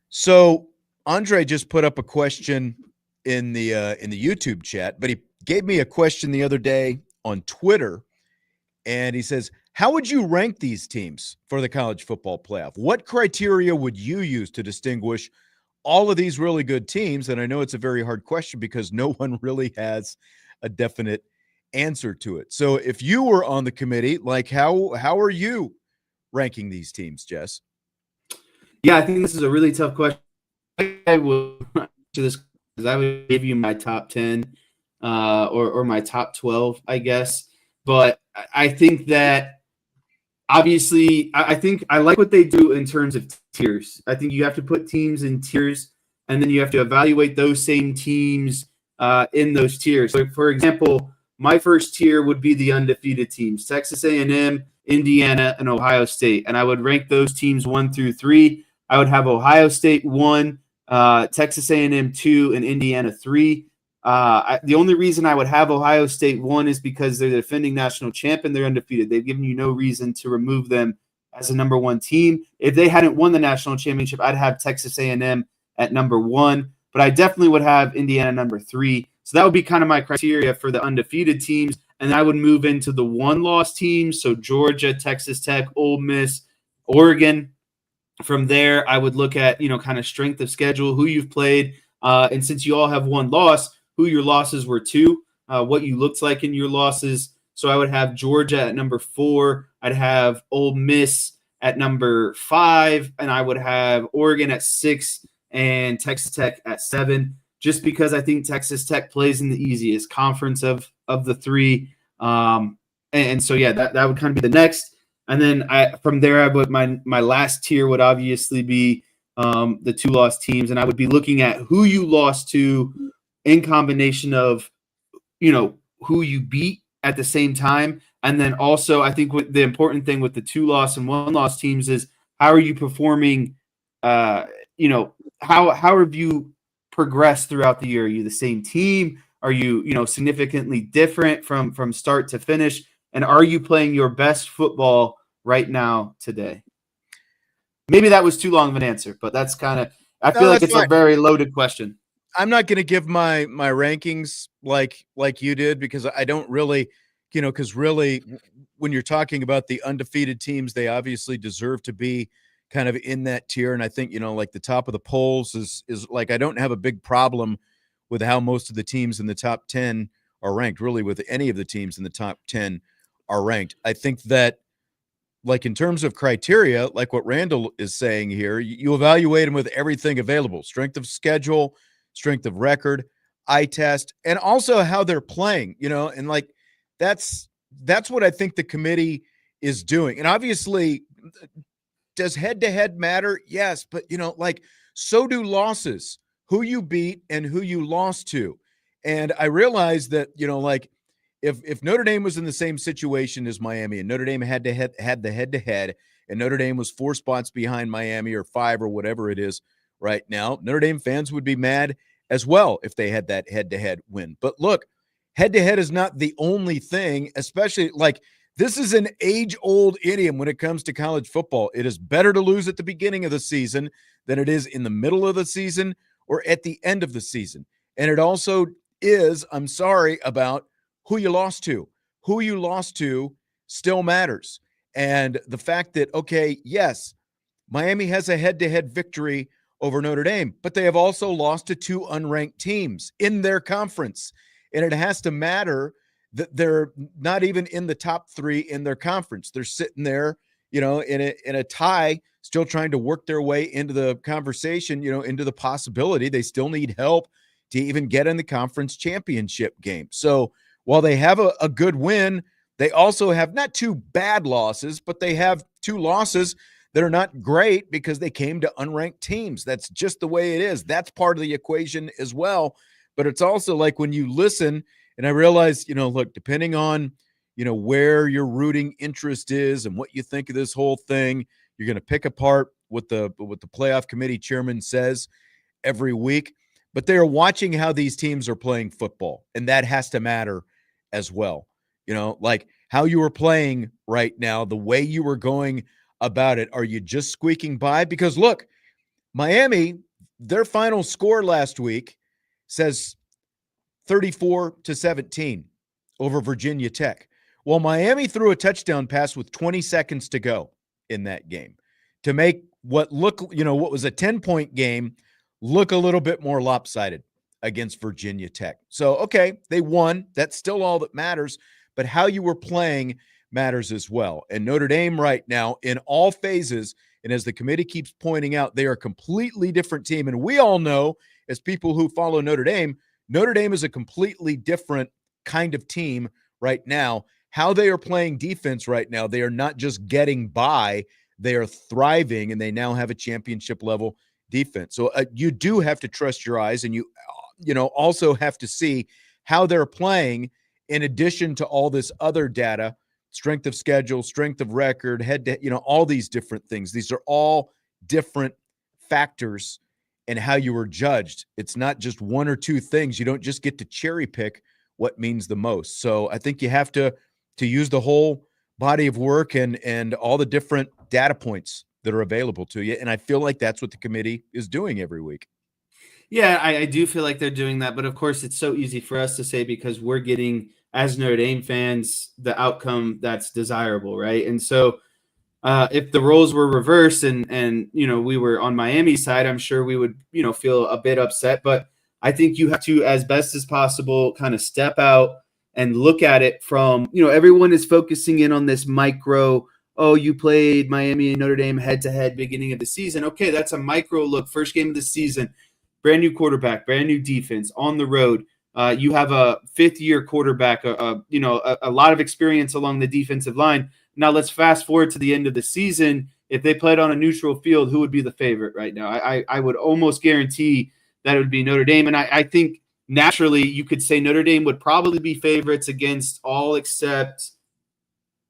So Andre just put up a question in the YouTube chat, but he gave me a question the other day on Twitter, and he says, how would you rank these teams for the college football playoff? What criteria would you use to distinguish all of these really good teams? And I know it's a very hard question because no one really has a definite answer to it. So if you were on the committee, how are you ranking these teams, Jess? Yeah, I think this is a really tough question. I will answer this because I would give you my top 10 or my top 12, I guess. But I think that obviously I think I like what they do in terms of tiers. I think you have to put teams in tiers, and then you have to evaluate those same teams in those tiers. So, for example, my first tier would be the undefeated teams: Texas A&M, Indiana, and Ohio State. And I would rank those teams 1 through 3. I would have Ohio State 1, Texas A&M 2, and Indiana 3. The only reason I would have Ohio State 1 is because they're the defending national champ and they're undefeated. They've given you no reason to remove them as a number 1 team. If they hadn't won the national championship, I'd have Texas A&M at number 1, but I definitely would have Indiana number 3. So that would be kind of my criteria for the undefeated teams. And I would move into the 1-loss teams. So Georgia, Texas Tech, Ole Miss, Oregon. From there, I would look at, kind of strength of schedule, who you've played. And since you all have 1 loss, who your losses were to, what you looked like in your losses. So I would have Georgia at number 4. I'd have Ole Miss at number 5. And I would have Oregon at 6 and Texas Tech at 7, just because I think Texas Tech plays in the easiest conference of the 3. And so, yeah, that would kind of be the next. And then from there, I would my last tier would obviously be the 2-loss teams, and I would be looking at who you lost to in combination of, who you beat at the same time. And then also, I think the important thing with the 2-loss and 1-loss teams is how are you performing? How have you progressed throughout the year? Are you the same team? Are you significantly different from start to finish? And are you playing your best football right now today? Maybe that was too long of an answer, but that's kind of – I feel like it's a very loaded question. I'm not going to give my rankings like you did, because I don't really – because really when you're talking about the undefeated teams, they obviously deserve to be kind of in that tier. And I think, like the top of the polls is like I don't have a big problem with how most of the teams in the top 10 are ranked, really with any of the teams in the top 10 are ranked. I think that, like, in terms of criteria, like what Randall is saying here, you evaluate them with everything available: strength of schedule, strength of record, eye test, and also how they're playing, and like that's what I think the committee is doing. And obviously, does head-to-head matter? Yes, but so do losses, who you beat and who you lost to. And I realized that, if Notre Dame was in the same situation as Miami, and Notre Dame had the head-to-head, and Notre Dame was 4 spots behind Miami, or 5, or whatever it is right now, Notre Dame fans would be mad as well if they had that head-to-head win. But look, head-to-head is not the only thing, especially this is an age-old idiom when it comes to college football. It is better to lose at the beginning of the season than it is in the middle of the season or at the end of the season. And it also is, I'm sorry, about who you lost to. Who you lost to still matters. And the fact that, okay, yes, Miami has a head-to-head victory over Notre Dame, but they have also lost to 2 unranked teams in their conference. And it has to matter that they're not even in the top 3 in their conference. They're sitting there, in a tie, still trying to work their way into the conversation, into the possibility. They still need help to even get in the conference championship game. So while they have a good win, they also have not 2 bad losses, but they have 2 losses that are not great because they came to unranked teams. That's just the way it is. That's part of the equation as well. But it's also like when you listen, and I realize, look, depending on, where your rooting interest is and what you think of this whole thing, you're going to pick apart what the playoff committee chairman says every week. But they are watching how these teams are playing football, and that has to matter as well. Like how you were playing right now, the way you were going about it. Are you just squeaking by? Because look, Miami, their final score last week says 34-17 over Virginia Tech. Well, Miami threw a touchdown pass with 20 seconds to go in that game to make what was a 10-point game look a little bit more lopsided against Virginia Tech. So, okay, they won. That's still all that matters, but how you were playing matters as well. And Notre Dame right now, in all phases, and as the committee keeps pointing out, they are a completely different team. And we all know, as people who follow Notre Dame is a completely different kind of team right now. How they are playing defense right now, they are not just getting by, they are thriving, and they now have a championship level defense. So you do have to trust your eyes, and you also have to see how they're playing in addition to all this other data, strength of schedule, strength of record, all these different things. These are all different factors and how you were judged. It's not just one or two things. You don't just get to cherry pick what means the most. So I think you have to use the whole body of work and all the different data points that are available to you. And I feel like that's what the committee is doing every week. Yeah, I do feel like they're doing that. But of course, it's so easy for us to say because we're getting, as Notre Dame fans, the outcome that's desirable, right? And so if the roles were reversed and we were on Miami's side, I'm sure we would feel a bit upset. But I think you have to, as best as possible, kind of step out and look at it from everyone is focusing in on this micro. Oh, you played Miami and Notre Dame head to head beginning of the season. Okay, that's a micro look. First game of the season, brand new quarterback, brand new defense on the road. You have a fifth-year quarterback, a lot of experience along the defensive line. Now let's fast forward to the end of the season. If they played on a neutral field, who would be the favorite right now? I would almost guarantee that it would be Notre Dame. And I think naturally you could say Notre Dame would probably be favorites against all except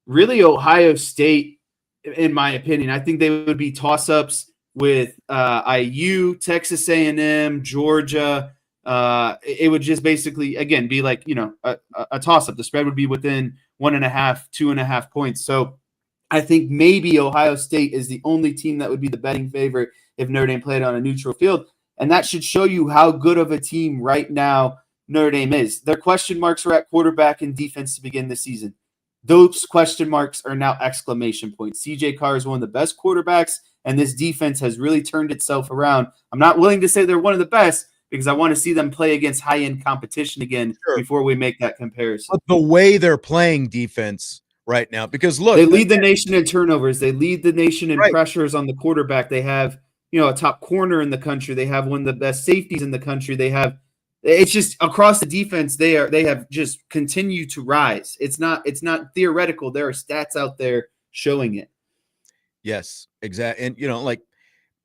really Ohio State, in my opinion. I think they would be toss-ups with IU, Texas A&M, Georgia. It would just basically, again, be like, a toss-up. The spread would be within 1.5, 2.5 points. So I think maybe Ohio State is the only team that would be the betting favorite if Notre Dame played on a neutral field. And that should show you how good of a team right now Notre Dame is. Their question marks were at quarterback and defense to begin the season. Those question marks are now exclamation points. CJ Carr is one of the best quarterbacks, and this defense has really turned itself around. I'm not willing to say they're one of the best because I want to see them play against high-end competition again before we make that comparison. But the way they're playing defense right now, because look, they lead the nation in turnovers. They lead the nation in pressures on the quarterback. They have, a top corner in the country. They have one of the best safeties in the country. It's just across the defense, they have just continued to rise. It's not theoretical. There are stats out there showing it. Yes, exactly. And like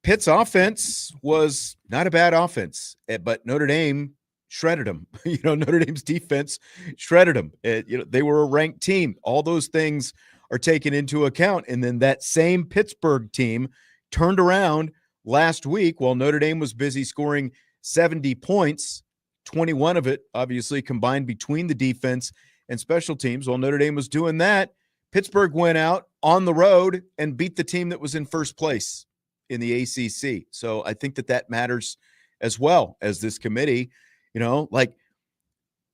Pitt's offense was not a bad offense, but Notre Dame shredded them. Notre Dame's defense shredded them. They were a ranked team. All those things are taken into account. And then that same Pittsburgh team turned around last week while Notre Dame was busy scoring 70 points, 21 of it obviously combined between the defense and special teams. While Notre Dame was doing that, Pittsburgh went out on the road and beat the team that was in first place in the ACC. So I think that matters as well as this committee. Like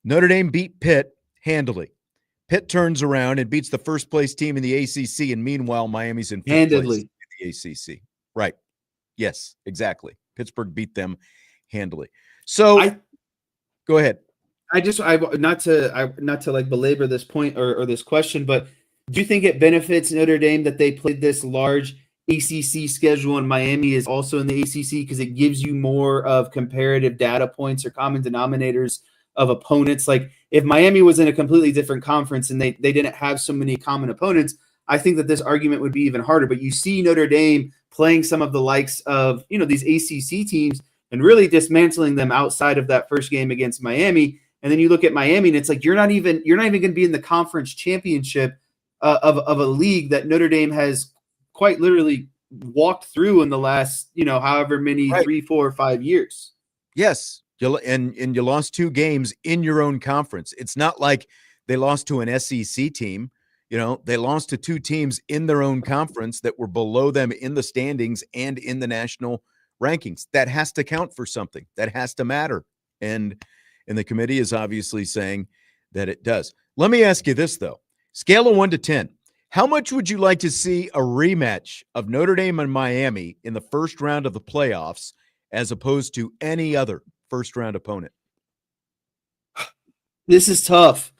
Notre Dame beat Pitt handily. Pitt turns around and beats the first place team in the ACC, and meanwhile Miami's in fifth place in the ACC. Right. Yes, exactly. Pittsburgh beat them handily. So go ahead. Not to like belabor this point or this question, but do you think it benefits Notre Dame that they played this large ACC schedule and Miami is also in the ACC because it gives you more of comparative data points or common denominators of opponents? Like if Miami was in a completely different conference and they didn't have so many common opponents, I think that this argument would be even harder. But you see Notre Dame playing some of the likes of, these ACC teams and really dismantling them outside of that first game against Miami. And then you look at Miami and it's like, you're not even going to be in the conference championship of a league that Notre Dame has quite literally walked through in the last, however many, 3, 4, 5 years. Yes. And you lost 2 games in your own conference. It's not like they lost to an SEC team. They lost to 2 teams in their own conference that were below them in the standings and in the national rankings. That has to count for something. That has to matter. And the committee is obviously saying that it does. Let me ask you this, though. Scale of 1 to 10. How much would you like to see a rematch of Notre Dame and Miami in the first round of the playoffs as opposed to any other first-round opponent? This is tough.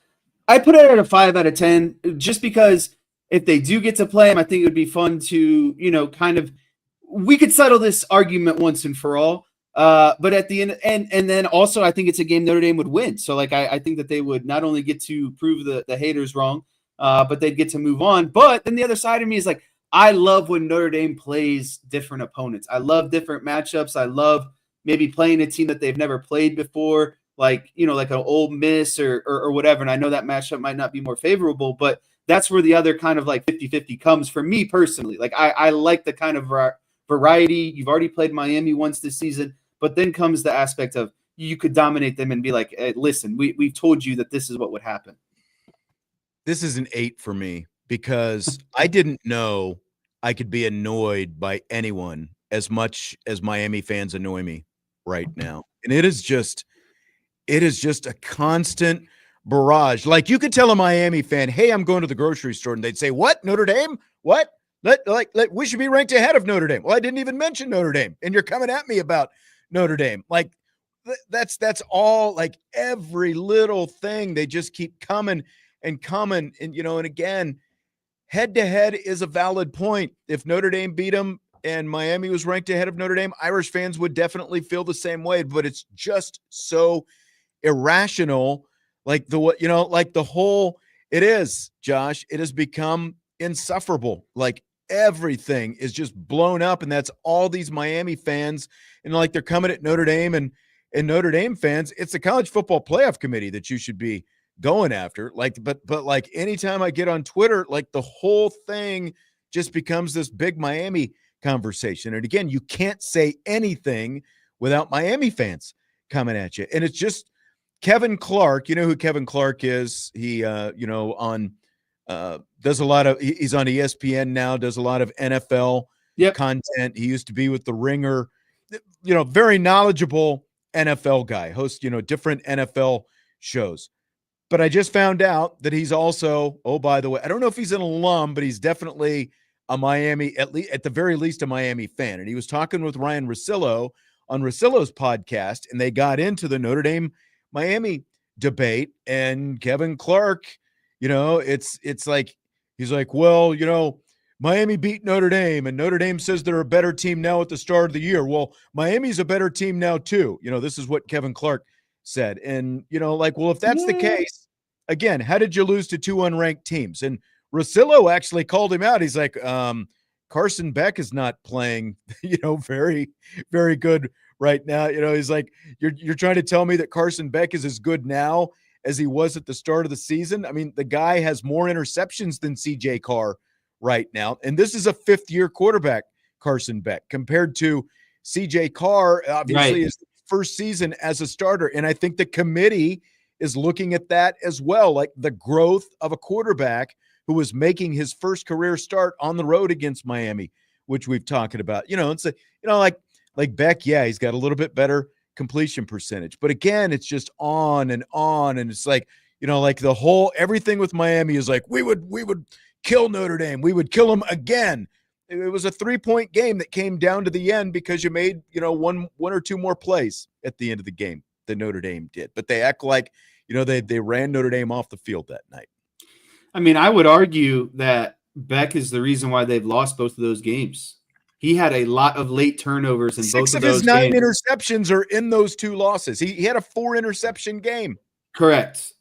I put it at a 5 out of 10 just because if they do get to play them, I think it would be fun to, we could settle this argument once and for all. But at the end, and then also I think it's a game Notre Dame would win. So I think that they would not only get to prove the haters wrong, but they'd get to move on. But then the other side of me is like, I love when Notre Dame plays different opponents. I love different matchups. I love maybe playing a team that they've never played before, like an Ole Miss or whatever. And I know that matchup might not be more favorable, but that's where the other kind of like 50-50 comes for me personally. Like I like the kind of variety. You've already played Miami once this season. But then comes the aspect of you could dominate them and be like, hey, listen, we've told you that this is what would happen. This is an 8 for me because I didn't know I could be annoyed by anyone as much as Miami fans annoy me right now. And it is just a constant barrage. Like, you could tell a Miami fan, hey, I'm going to the grocery store, and they'd say, what? Notre Dame? What? We should be ranked ahead of Notre Dame. Well, I didn't even mention Notre Dame, and you're coming at me about Notre Dame. Like, that's all, like, every little thing. They just keep coming and coming. And, and again, head to head is a valid point. If Notre Dame beat them and Miami was ranked ahead of Notre Dame, Irish fans would definitely feel the same way, but it's just so irrational. Like the whole, it is, Josh, it has become insufferable. Like, everything is just blown up, and that's all these Miami fans, and like, they're coming at Notre Dame, and Notre Dame fans, it's the college football playoff committee that you should be going after. Like, but like, anytime I get on Twitter, like, the whole thing just becomes this big Miami conversation. And again, you can't say anything without Miami fans coming at you. And it's just Kevin Clark. You know who Kevin Clark is? He, on does a lot of, he's on ESPN now, does a lot of NFL content. He used to be with The Ringer, very knowledgeable NFL guy, hosts, different NFL shows. But I just found out that he's also, oh, by the way, I don't know if he's an alum, but he's definitely a Miami, at the very least, a Miami fan. And he was talking with Ryan Russillo on Russillo's podcast, and they got into the Notre Dame Miami debate. And Kevin Clark, it's like, he's like, well, Miami beat Notre Dame, and Notre Dame says they're a better team now at the start of the year. Well, Miami's a better team now too. This is what Kevin Clark said. And, well, if that's the case, again, how did you lose to 2 unranked teams? And Russillo actually called him out. He's like, Carson Beck is not playing, very, very good right now. He's like, you're trying to tell me that Carson Beck is as good now as he was at the start of the season? I mean, the guy has more interceptions than CJ Carr right now. And this is a 5th-year quarterback, Carson Beck, compared to CJ Carr, obviously, his first season as a starter. And I think the committee is looking at that as well, like the growth of a quarterback who was making his first career start on the road against Miami, which we've talked about. It's like Beck, he's got a little bit better completion percentage. But again, it's just on. And it's like, like the whole, everything with Miami is like, we would kill Notre Dame. We would kill them again. It was a 3-point game that came down to the end because you made, one or two more plays at the end of the game than Notre Dame did. But they act like, they ran Notre Dame off the field that night. I mean, I would argue that Beck is the reason why they've lost both of those games. He had a lot of late turnovers in both of those games. 6 of his 9 interceptions are in those 2 losses. He had a 4-interception game. Correct.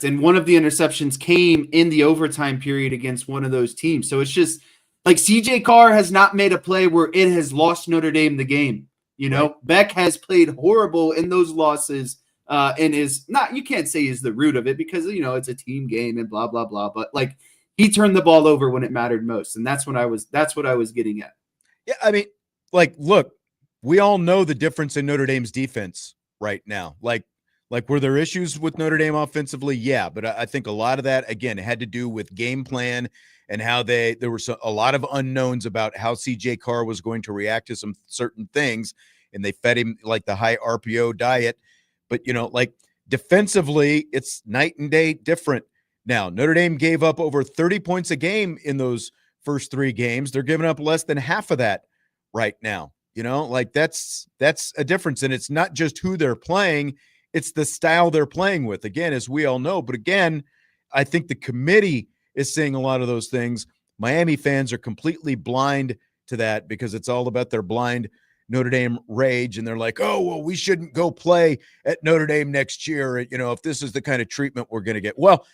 And one of the interceptions came in the overtime period against one of those teams. So it's just like CJ Carr has not made a play where it has lost Notre Dame the game. Right. Beck has played horrible in those losses and is not, you can't say he's the root of it because, it's a team game and blah, blah, blah. But like, he turned the ball over when it mattered most. And that's what I was getting at. Yeah. I mean, like, look, we all know the difference in Notre Dame's defense right now. Like, were there issues with Notre Dame offensively? Yeah. But I think a lot of that, again, had to do with game plan and how there were a lot of unknowns about how CJ Carr was going to react to some certain things. And they fed him like the high RPO diet. But, like, defensively, it's night and day different now. Notre Dame gave up over 30 points a game in those first 3 games. They're giving up less than half of that right now. Like, that's a difference. And it's not just who they're playing. It's the style they're playing with, again, as we all know. But again, I think the committee is seeing a lot of those things. Miami fans are completely blind to that because it's all about their blind Notre Dame rage. And they're like, oh, well, we shouldn't go play at Notre Dame next year, if this is the kind of treatment we're going to get. Well,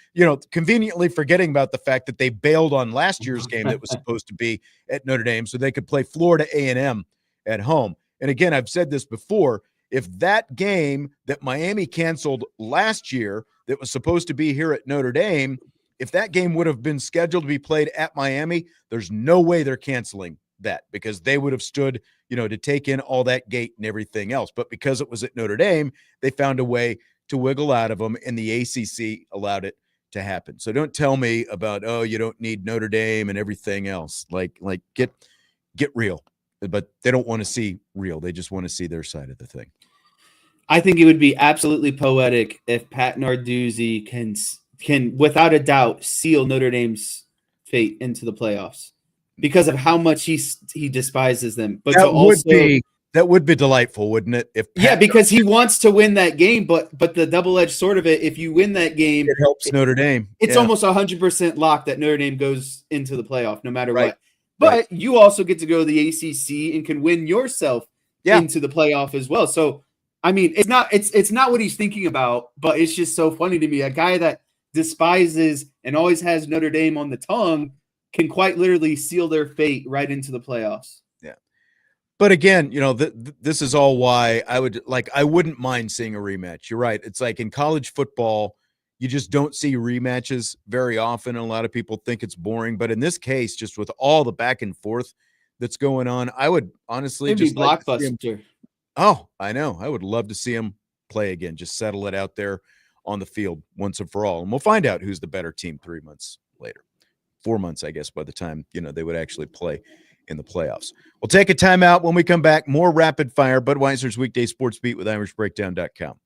conveniently forgetting about the fact that they bailed on last year's game that was supposed to be at Notre Dame so they could play Florida A&M at home. And again, I've said this before, if that game that Miami canceled last year that was supposed to be here at Notre Dame, if that game would have been scheduled to be played at Miami, there's no way they're canceling that because they would have stood to take in all that gate and everything else. But because it was at Notre Dame, they found a way to wiggle out of them, and the ACC allowed it to happen. So don't tell me about, oh, you don't need Notre Dame and everything else. Like get real. But they don't want to see real. They just want to see their side of the thing. I think it would be absolutely poetic if Pat Narduzzi can without a doubt seal Notre Dame's fate into the playoffs because of how much he despises them. But that would be delightful, wouldn't it? If because he wants to win that game, but the double-edged sword of it, if you win that game, it helps Notre Dame. It's almost 100% locked that Notre Dame goes into the playoff no matter right. what. But you also get to go to the ACC and can win yourself into the playoff as well. So I mean, it's not what he's thinking about, but it's just so funny to me. A guy that despises and always has Notre Dame on the tongue can quite literally seal their fate right into the playoffs. Yeah. But again, this is all why I wouldn't mind seeing a rematch. You're right. It's like in college football, you just don't see rematches very often. And a lot of people think it's boring. But in this case, just with all the back and forth that's going on, I would honestly It'd just be blockbuster. Oh, I know. I would love to see him play again. Just settle it out there on the field once and for all. And we'll find out who's the better team 3 months later. 4 months, I guess, by the time, they would actually play in the playoffs. We'll take a timeout. When we come back, more rapid fire. Budweiser's Weekday Sports Beat with IrishBreakdown.com.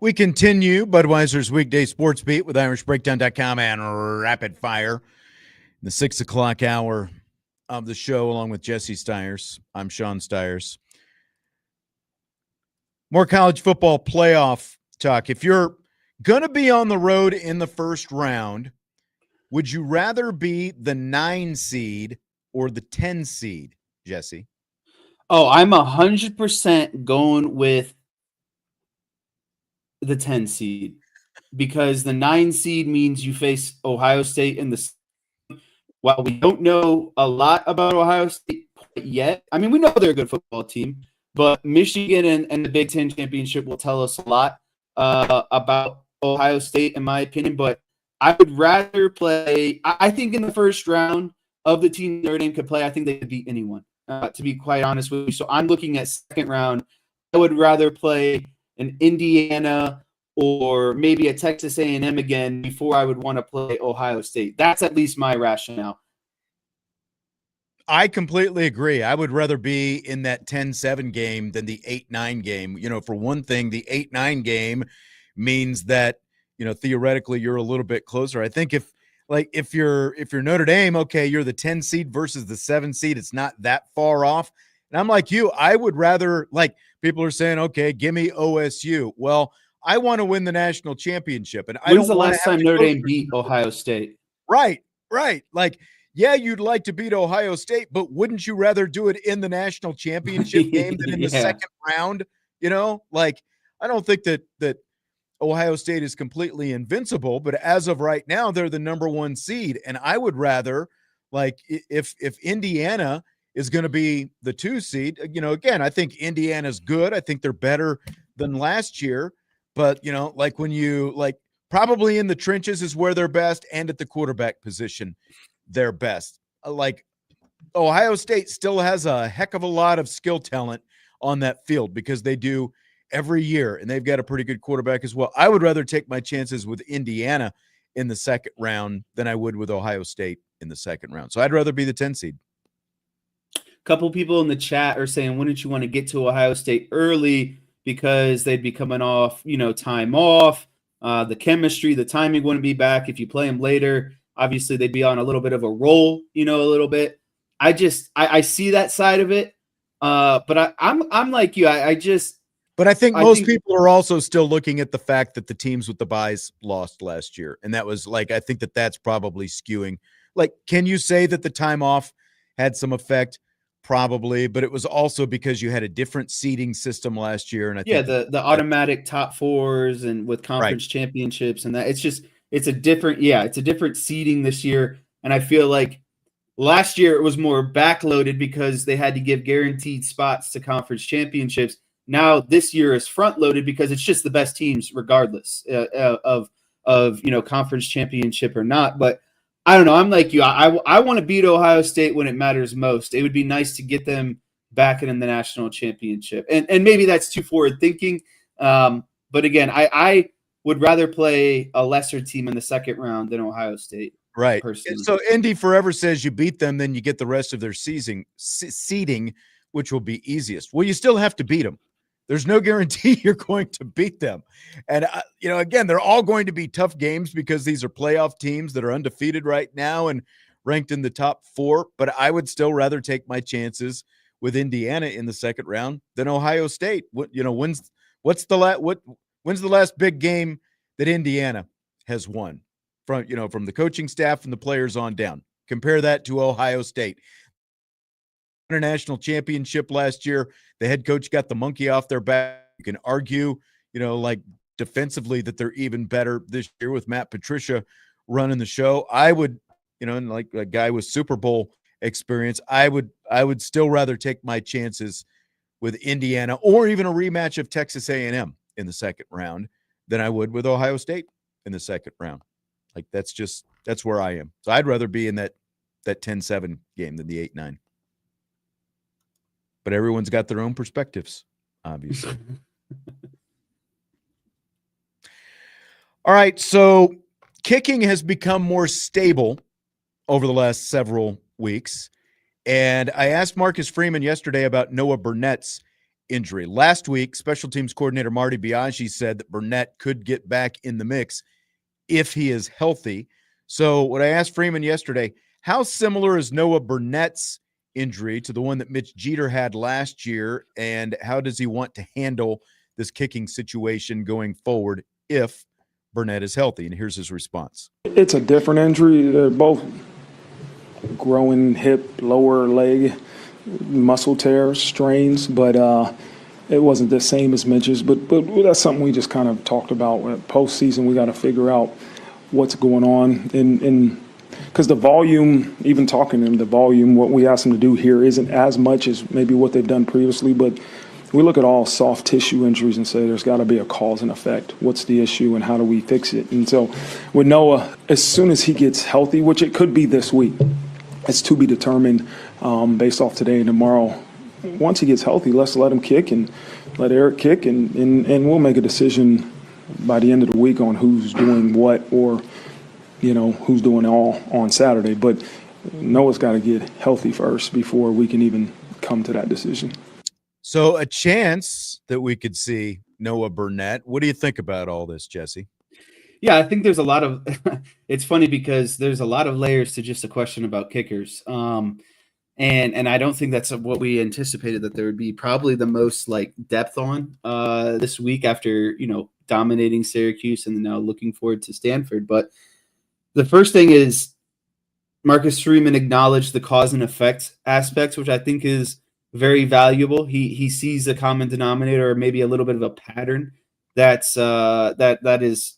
We continue Budweiser's Weekday Sportsbeat with IrishBreakdown.com and Rapid Fire. In the 6 o'clock hour of the show, along with Jesse Stiers. I'm Sean Stiers. More college football playoff talk. If you're going to be on the road in the first round, would you rather be the 9 seed or the 10 seed, Jesse? Oh, I'm 100% going with the 10 seed because the 9 seed means you face Ohio State in the. While we don't know a lot about Ohio State yet, I mean, we know they're a good football team, but Michigan and the Big Ten Championship will tell us a lot about Ohio State, in my opinion. But I would rather play. I think in the first round of the team Notre Dame could play, I think they could beat anyone. To be quite honest with you, so I'm looking at second round. I would rather play an Indiana or maybe a Texas A&M again before I would want to play Ohio State. That's at least my rationale. I completely agree. I would rather be in that 10-7 game than the 8-9 game. You know, for one thing, the 8-9 game means that, you know, theoretically you're a little bit closer. I think if you're Notre Dame, okay, you're the 10 seed versus the 7 seed. It's not that far off. And I'm like you, I would rather, like, people are saying, okay, give me OSU. Well, I want to win the national championship. And When's the last time Notre Dame beat Ohio State? Right. Like, yeah, you'd like to beat Ohio State, but wouldn't you rather do it in the national championship game than in the second round? You know, like, I don't think that Ohio State is completely invincible, but as of right now, they're the number 1 seed. And I would rather, like, if Indiana is going to be the 2 seed, you know, again, I think Indiana's good. I think they're better than last year. But, you know, like when you, like, probably in the trenches is where they're best, and at the quarterback position, they're best. Like, Ohio State still has a heck of a lot of skill talent on that field because they do every year, and they've got a pretty good quarterback as well. I would rather take my chances with Indiana in the second round than I would with Ohio State in the second round. So I'd rather be the 10 seed. A couple people in the chat are saying, wouldn't you want to get to Ohio State early because they'd be coming off, you know, time off, the chemistry, the timing wouldn't be back. If you play them later, obviously they'd be on a little bit of a roll, you know, a little bit. I see that side of it. But I'm like you. But I think most people are also still looking at the fact that the teams with the buys lost last year. And that was, like, I think that's probably skewing. Like, can you say that the time off had some effect? Probably, but it was also because you had a different seeding system last year. And I think the automatic top 4s and with conference championships and that it's a different seeding this year. And I feel like last year it was more backloaded because they had to give guaranteed spots to conference championships. Now this year is front loaded because it's just the best teams regardless of you know, conference championship or not. But I don't know. I'm like you. I want to beat Ohio State when it matters most. It would be nice to get them back in the national championship. And maybe that's too forward thinking. But again, I would rather play a lesser team in the second round than Ohio State. Right. Personally. So Indy forever says you beat them, then you get the rest of their seeding, which will be easiest. Well, you still have to beat them. There's no guarantee you're going to beat them. And, you know, again, they're all going to be tough games because these are playoff teams that are undefeated right now and ranked in the top 4. But I would still rather take my chances with Indiana in the second round than Ohio State. When's the last big game that Indiana has won from the coaching staff and the players on down? Compare that to Ohio State. International championship last year. The head coach got the monkey off their back. You can argue, you know, like defensively that they're even better this year with Matt Patricia running the show. I would, you know, and like a guy with Super Bowl experience, I would still rather take my chances with Indiana or even a rematch of Texas A&M in the second round than I would with Ohio State in the second round. Like, that's where I am. So I'd rather be in that 10-7 game than the 8-9. But everyone's got their own perspectives, obviously. All right, so kicking has become more stable over the last several weeks. And I asked Marcus Freeman yesterday about Noah Burnett's injury. Last week, special teams coordinator Marty Biaggi said that Burnett could get back in the mix if he is healthy. So what I asked Freeman yesterday, how similar is Noah Burnett's injury to the one that Mitch Jeter had last year, and how does he want to handle this kicking situation going forward if Burnett is healthy? And here's his response. It's a different injury. They're both growing hip, lower leg, muscle tears, strains, but it wasn't the same as Mitch's. But that's something we just kind of talked about. Postseason, we got to figure out what's going on. Because the volume, even talking to him, the volume, what we asked him to do here isn't as much as maybe what they've done previously. But we look at all soft tissue injuries and say there's got to be a cause and effect. What's the issue and how do we fix it? And so with Noah, as soon as he gets healthy, which it could be this week, it's to be determined based off today and tomorrow. Once he gets healthy, let's let him kick and let Eric kick, and we'll make a decision by the end of the week on who's doing what, or who's doing all on Saturday. But Noah's got to get healthy first before we can even come to that decision. So a chance that we could see Noah Burnett. What do you think about all this, Jesse? Yeah, I think there's a lot of – it's funny because there's a lot of layers to just a question about kickers. And I don't think that's what we anticipated, that there would be probably the most depth on this week after, dominating Syracuse and now looking forward to Stanford. But the first thing is Marcus Freeman acknowledged the cause and effect aspects, which I think is very valuable. He sees a common denominator, or maybe a little bit of a pattern that is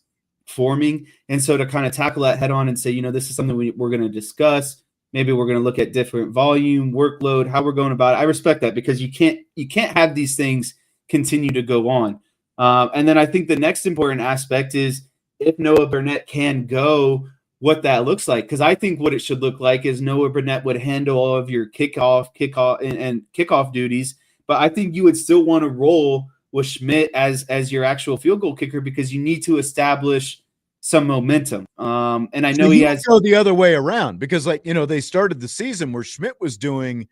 forming. And so to kind of tackle that head on and say, this is something we're going to discuss. Maybe we're going to look at different volume, workload, how we're going about it. I respect that, because you can't have these things continue to go on. And then I think the next important aspect is if Noah Burnett can go, what that looks like. Because I think what it should look like is Noah Burnett would handle all of your kickoff, and kickoff duties. But I think you would still want to roll with Schmidt as your actual field goal kicker, because you need to establish some momentum. And I know he has go the other way around, because they started the season where Schmidt was doing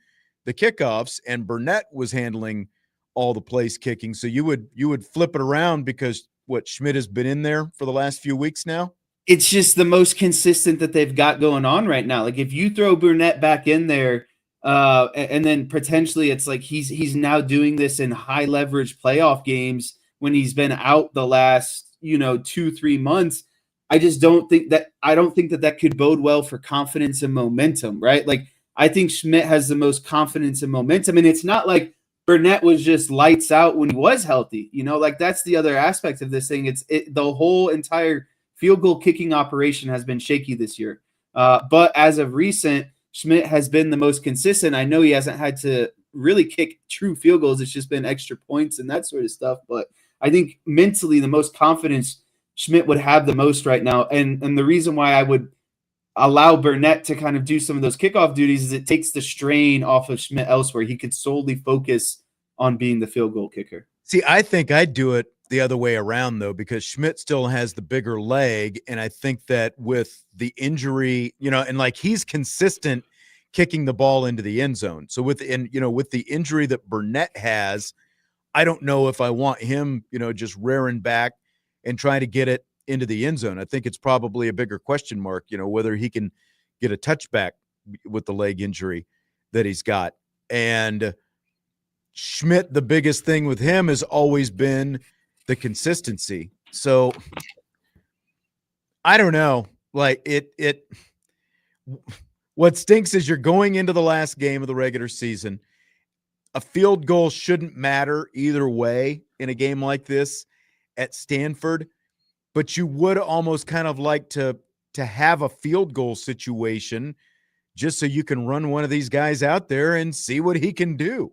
the kickoffs and Burnett was handling all the place kicking. So you would flip it around, because Schmidt has been in there for the last few weeks now. It's just the most consistent that they've got going on right now. If you throw Burnett back in there, and then potentially it's he's now doing this in high leverage playoff games when he's been out the last 2-3 months. I don't think that could bode well for confidence and momentum, right? I think Schmidt has the most confidence and momentum, and it's not like Burnett was just lights out when he was healthy. That's the other aspect of this thing. The whole entire field goal kicking operation has been shaky this year. But as of recent, Schmidt has been the most consistent. I know he hasn't had to really kick true field goals. It's just been extra points and that sort of stuff. But I think mentally the most confidence Schmidt would have the most right now. And the reason why I would allow Burnett to kind of do some of those kickoff duties is it takes the strain off of Schmidt elsewhere. He could solely focus on being the field goal kicker. See, I think I'd do it the other way around, though, because Schmidt still has the bigger leg. And I think that with the injury, and he's consistent kicking the ball into the end zone. So with the injury that Burnett has, I don't know if I want him, just rearing back and trying to get it into the end zone. I think it's probably a bigger question mark, whether he can get a touchback with the leg injury that he's got. And Schmidt, the biggest thing with him has always been the consistency. So I don't know. What stinks is you're going into the last game of the regular season. A field goal shouldn't matter either way in a game like this at Stanford, but you would almost kind of like to have a field goal situation just so you can run one of these guys out there and see what he can do,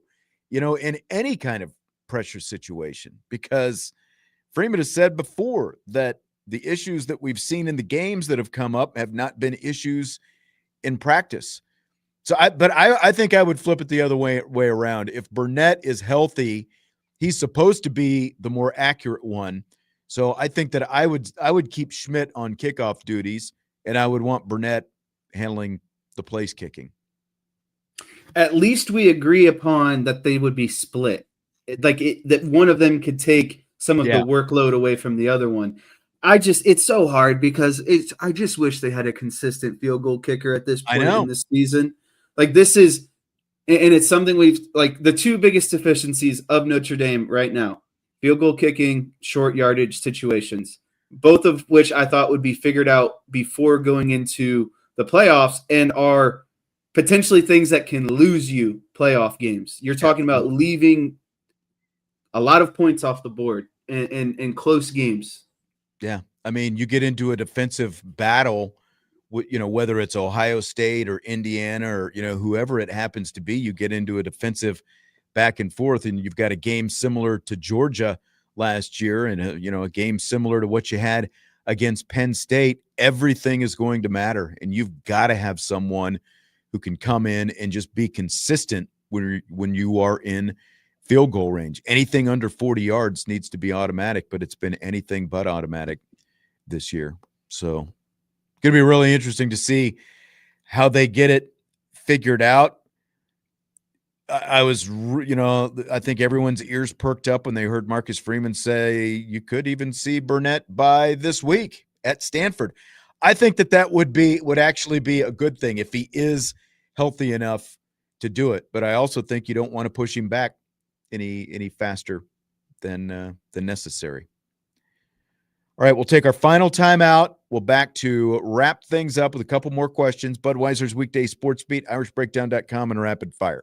in any kind of pressure situation, because Freeman has said before that the issues that we've seen in the games that have come up have not been issues in practice. So I think I would flip it the other way around. If Burnett is healthy, he's supposed to be the more accurate one. So I think that I would keep Schmidt on kickoff duties, and I would want Burnett handling the place kicking. At least we agree upon that they would be split. that one of them could take some of Yeah. the workload away from the other one. It's so hard because I just wish they had a consistent field goal kicker at this I point in know. this season. Like this is, and it's something we've like the two biggest deficiencies of Notre Dame right now: field goal kicking, short yardage situations, both of which I thought would be figured out before going into the playoffs and are potentially things that can lose you playoff games. You're talking about leaving a lot of points off the board in close games. Yeah. I mean, you get into a defensive battle, whether it's Ohio State or Indiana or, whoever it happens to be, you get into a defensive back and forth, and you've got a game similar to Georgia last year and, a game similar to what you had against Penn State. Everything is going to matter, and you've got to have someone who can come in and just be consistent when you are in field goal range. Anything under 40 yards needs to be automatic, but it's been anything but automatic this year. So it's going to be really interesting to see how they get it figured out. I think everyone's ears perked up when they heard Marcus Freeman say you could even see Burnett by this week at Stanford. I think that would actually be a good thing if he is healthy enough to do it. But I also think you don't want to push him back any faster than necessary. All right, we'll take our final timeout. We'll back to wrap things up with a couple more questions. Budweiser's Weekday Sports Beat, IrishBreakdown.com, and Rapid Fire.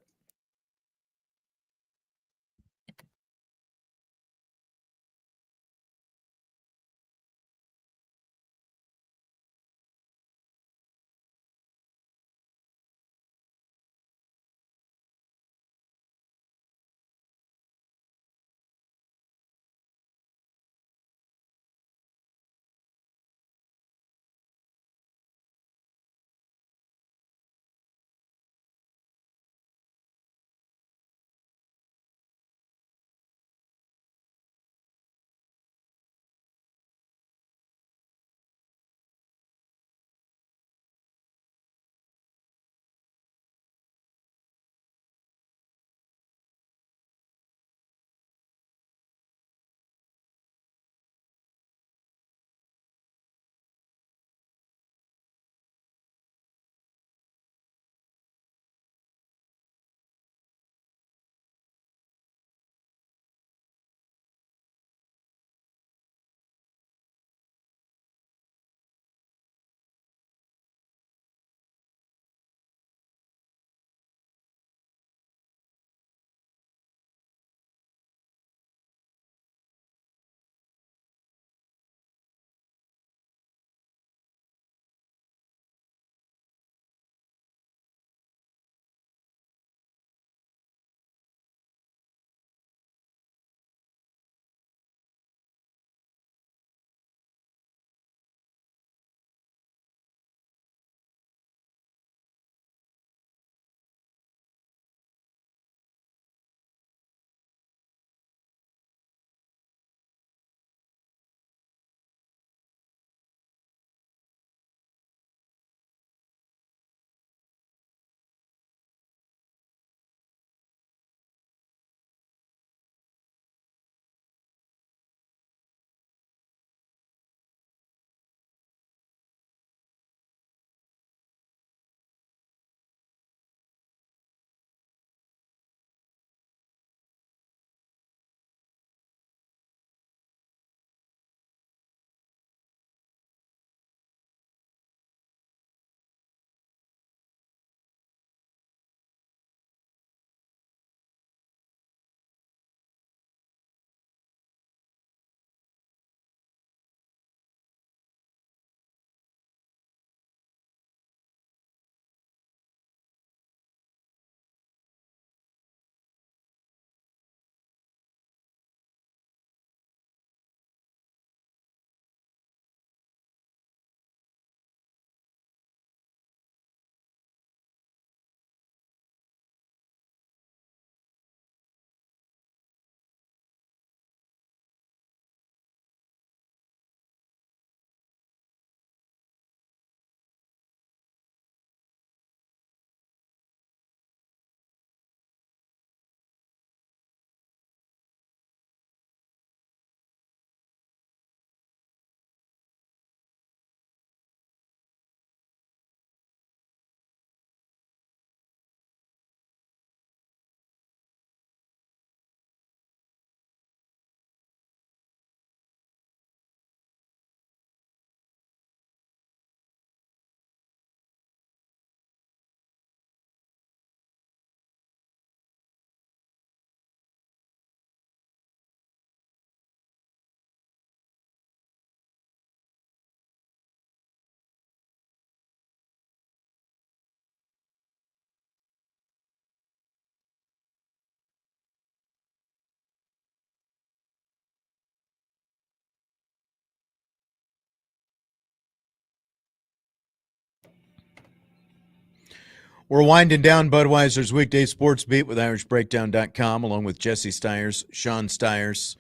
We're winding down Budweiser's Weekday Sports Beat with IrishBreakdown.com, along with Jesse Stiers, Sean Stiers.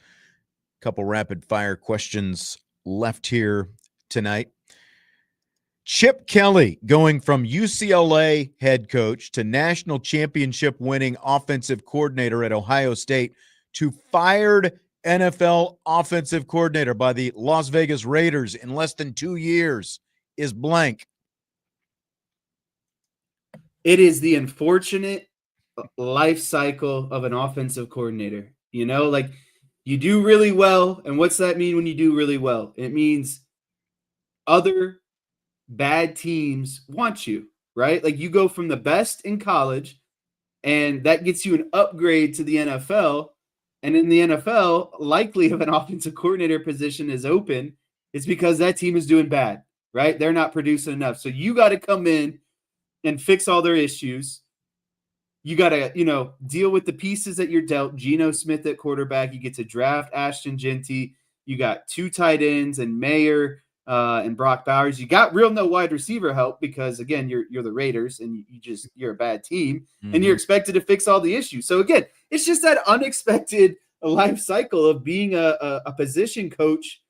A couple rapid-fire questions left here tonight. Chip Kelly going from UCLA head coach to national championship winning offensive coordinator at Ohio State to fired NFL offensive coordinator by the Las Vegas Raiders in less than 2 years is blank. It is the unfortunate life cycle of an offensive coordinator. You know, like you do really well. And what's that mean when you do really well? It means other bad teams want you, right? Like you go from the best in college and that gets you an upgrade to the NFL. And in the NFL, likely if an offensive coordinator position is open, it's because that team is doing bad, right? They're not producing enough. So you got to come in and fix all their issues. You got to, deal with the pieces that you're dealt. Geno Smith at quarterback. You get to draft Ashton Genty. You got 2 tight ends and Mayer and Brock Bowers. You got real no wide receiver help because, again, you're the Raiders and you're a bad team. Mm-hmm. And you're expected to fix all the issues. So, again, it's just that unexpected life cycle of being a position coach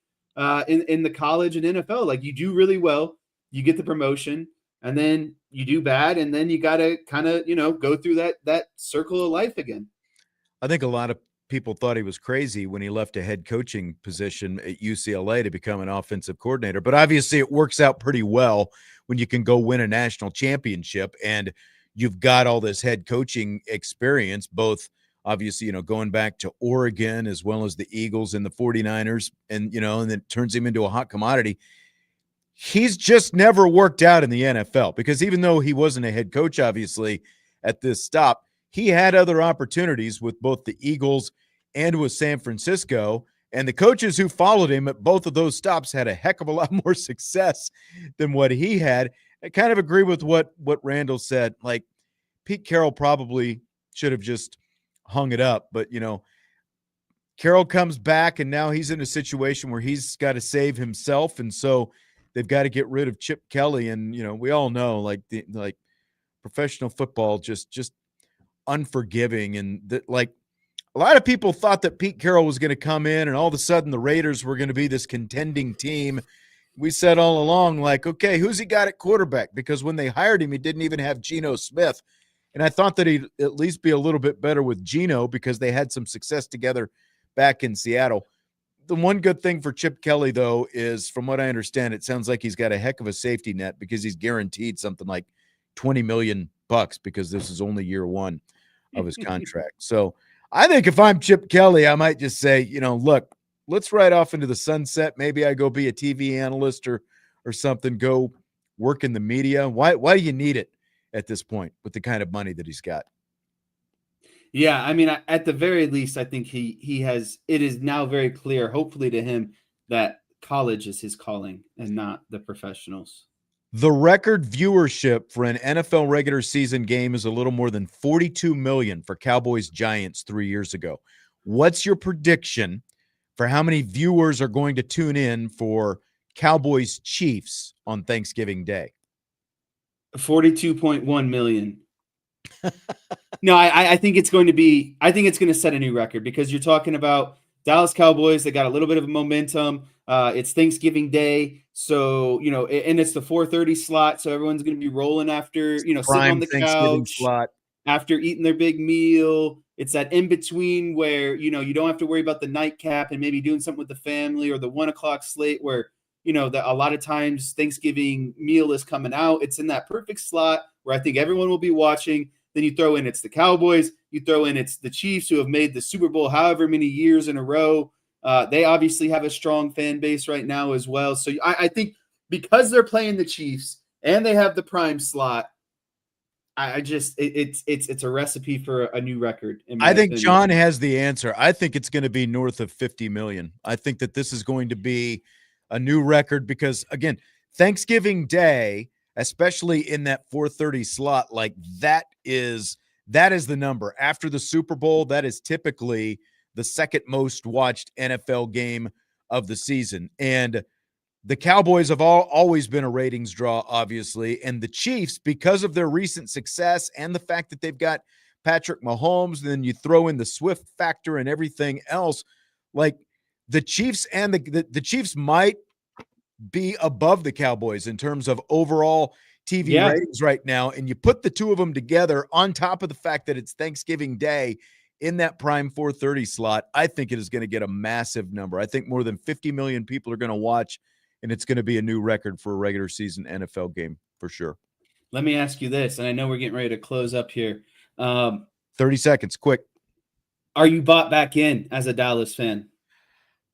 in the college and NFL. Like you do really well. You get the promotion. And then you do bad, and then you got to kind of, go through that circle of life again. I think a lot of people thought he was crazy when he left a head coaching position at UCLA to become an offensive coordinator. But obviously it works out pretty well when you can go win a national championship and you've got all this head coaching experience, both obviously, going back to Oregon as well as the Eagles and the 49ers, and, and then it turns him into a hot commodity. He's just never worked out in the NFL because even though he wasn't a head coach, obviously, at this stop, he had other opportunities with both the Eagles and with San Francisco. And the coaches who followed him at both of those stops had a heck of a lot more success than what he had. I kind of agree with what Randall said. Like, Pete Carroll probably should have just hung it up. But, Carroll comes back, and now he's in a situation where he's got to save himself. And so they've got to get rid of Chip Kelly, and we all know like professional football just unforgiving, and like a lot of people thought that Pete Carroll was going to come in, and all of a sudden the Raiders were going to be this contending team. We said all along, like, okay, who's he got at quarterback? Because when they hired him, he didn't even have Geno Smith, and I thought that he'd at least be a little bit better with Geno because they had some success together back in Seattle. The one good thing for Chip Kelly, though, is from what I understand, it sounds like he's got a heck of a safety net because he's guaranteed something like $20 million because this is only year one of his contract. So I think if I'm Chip Kelly, I might just say, look, let's ride off into the sunset. Maybe I go be a TV analyst or something, go work in the media. Why do you need it at this point with the kind of money that he's got? Yeah, I mean, at the very least, I think he has. It is now very clear, hopefully to him, that college is his calling and not the professionals. The record viewership for an NFL regular season game is a little more than 42 million for Cowboys Giants 3 years ago. What's your prediction for how many viewers are going to tune in for Cowboys Chiefs on Thanksgiving Day? 42.1 million. No, I think it's going to be. I think it's going to set a new record because you're talking about Dallas Cowboys. They got a little bit of momentum. It's Thanksgiving Day, so and it's the 4:30 slot, so everyone's going to be rolling after sitting on the couch slot after eating their big meal. It's that in between where you don't have to worry about the nightcap and maybe doing something with the family or the 1 o'clock slate where that a lot of times Thanksgiving meal is coming out. It's in that perfect slot where I think everyone will be watching. Then you throw in it's the Cowboys. You throw in it's the Chiefs who have made the Super Bowl however many years in a row. They obviously have a strong fan base right now as well. So I think because they're playing the Chiefs and they have the prime slot, it's a recipe for a new record. I think John has the answer. I think it's going to be north of 50 million. I think that this is going to be a new record because, again, Thanksgiving Day, especially in that 4:30 slot, like that is the number. After the Super Bowl, that is typically the second most watched NFL game of the season. And the Cowboys have always been a ratings draw, obviously, and the Chiefs, because of their recent success and the fact that they've got Patrick Mahomes, and then you throw in the Swift factor and everything else, like the Chiefs and the Chiefs might be above the Cowboys in terms of overall TV ratings right now. And you put the two of them together on top of the fact that it's Thanksgiving Day in that prime 4:30 slot. I think it is going to get a massive number. I think more than 50 million people are going to watch, and it's going to be a new record for a regular season NFL game for sure. Let me ask you this, and I know we're getting ready to close up here. 30 seconds, quick. Are you bought back in as a Dallas fan?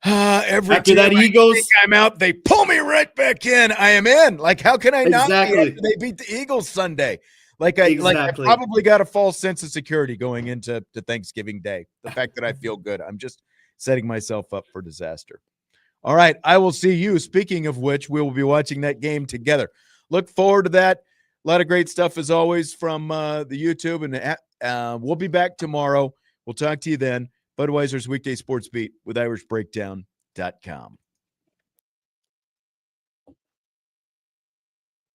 Every After that Eagles, I'm out, they pull me right back in. I am in. Like, how can I not be after they beat the Eagles Sunday? I probably got a false sense of security going into Thanksgiving Day. The fact that I feel good. I'm just setting myself up for disaster. All right, I will see you. Speaking of which, we will be watching that game together. Look forward to that. A lot of great stuff as always from the YouTube, and we'll be back tomorrow. We'll talk to you then. Budweiser's Weekday Sports Beat with IrishBreakdown.com.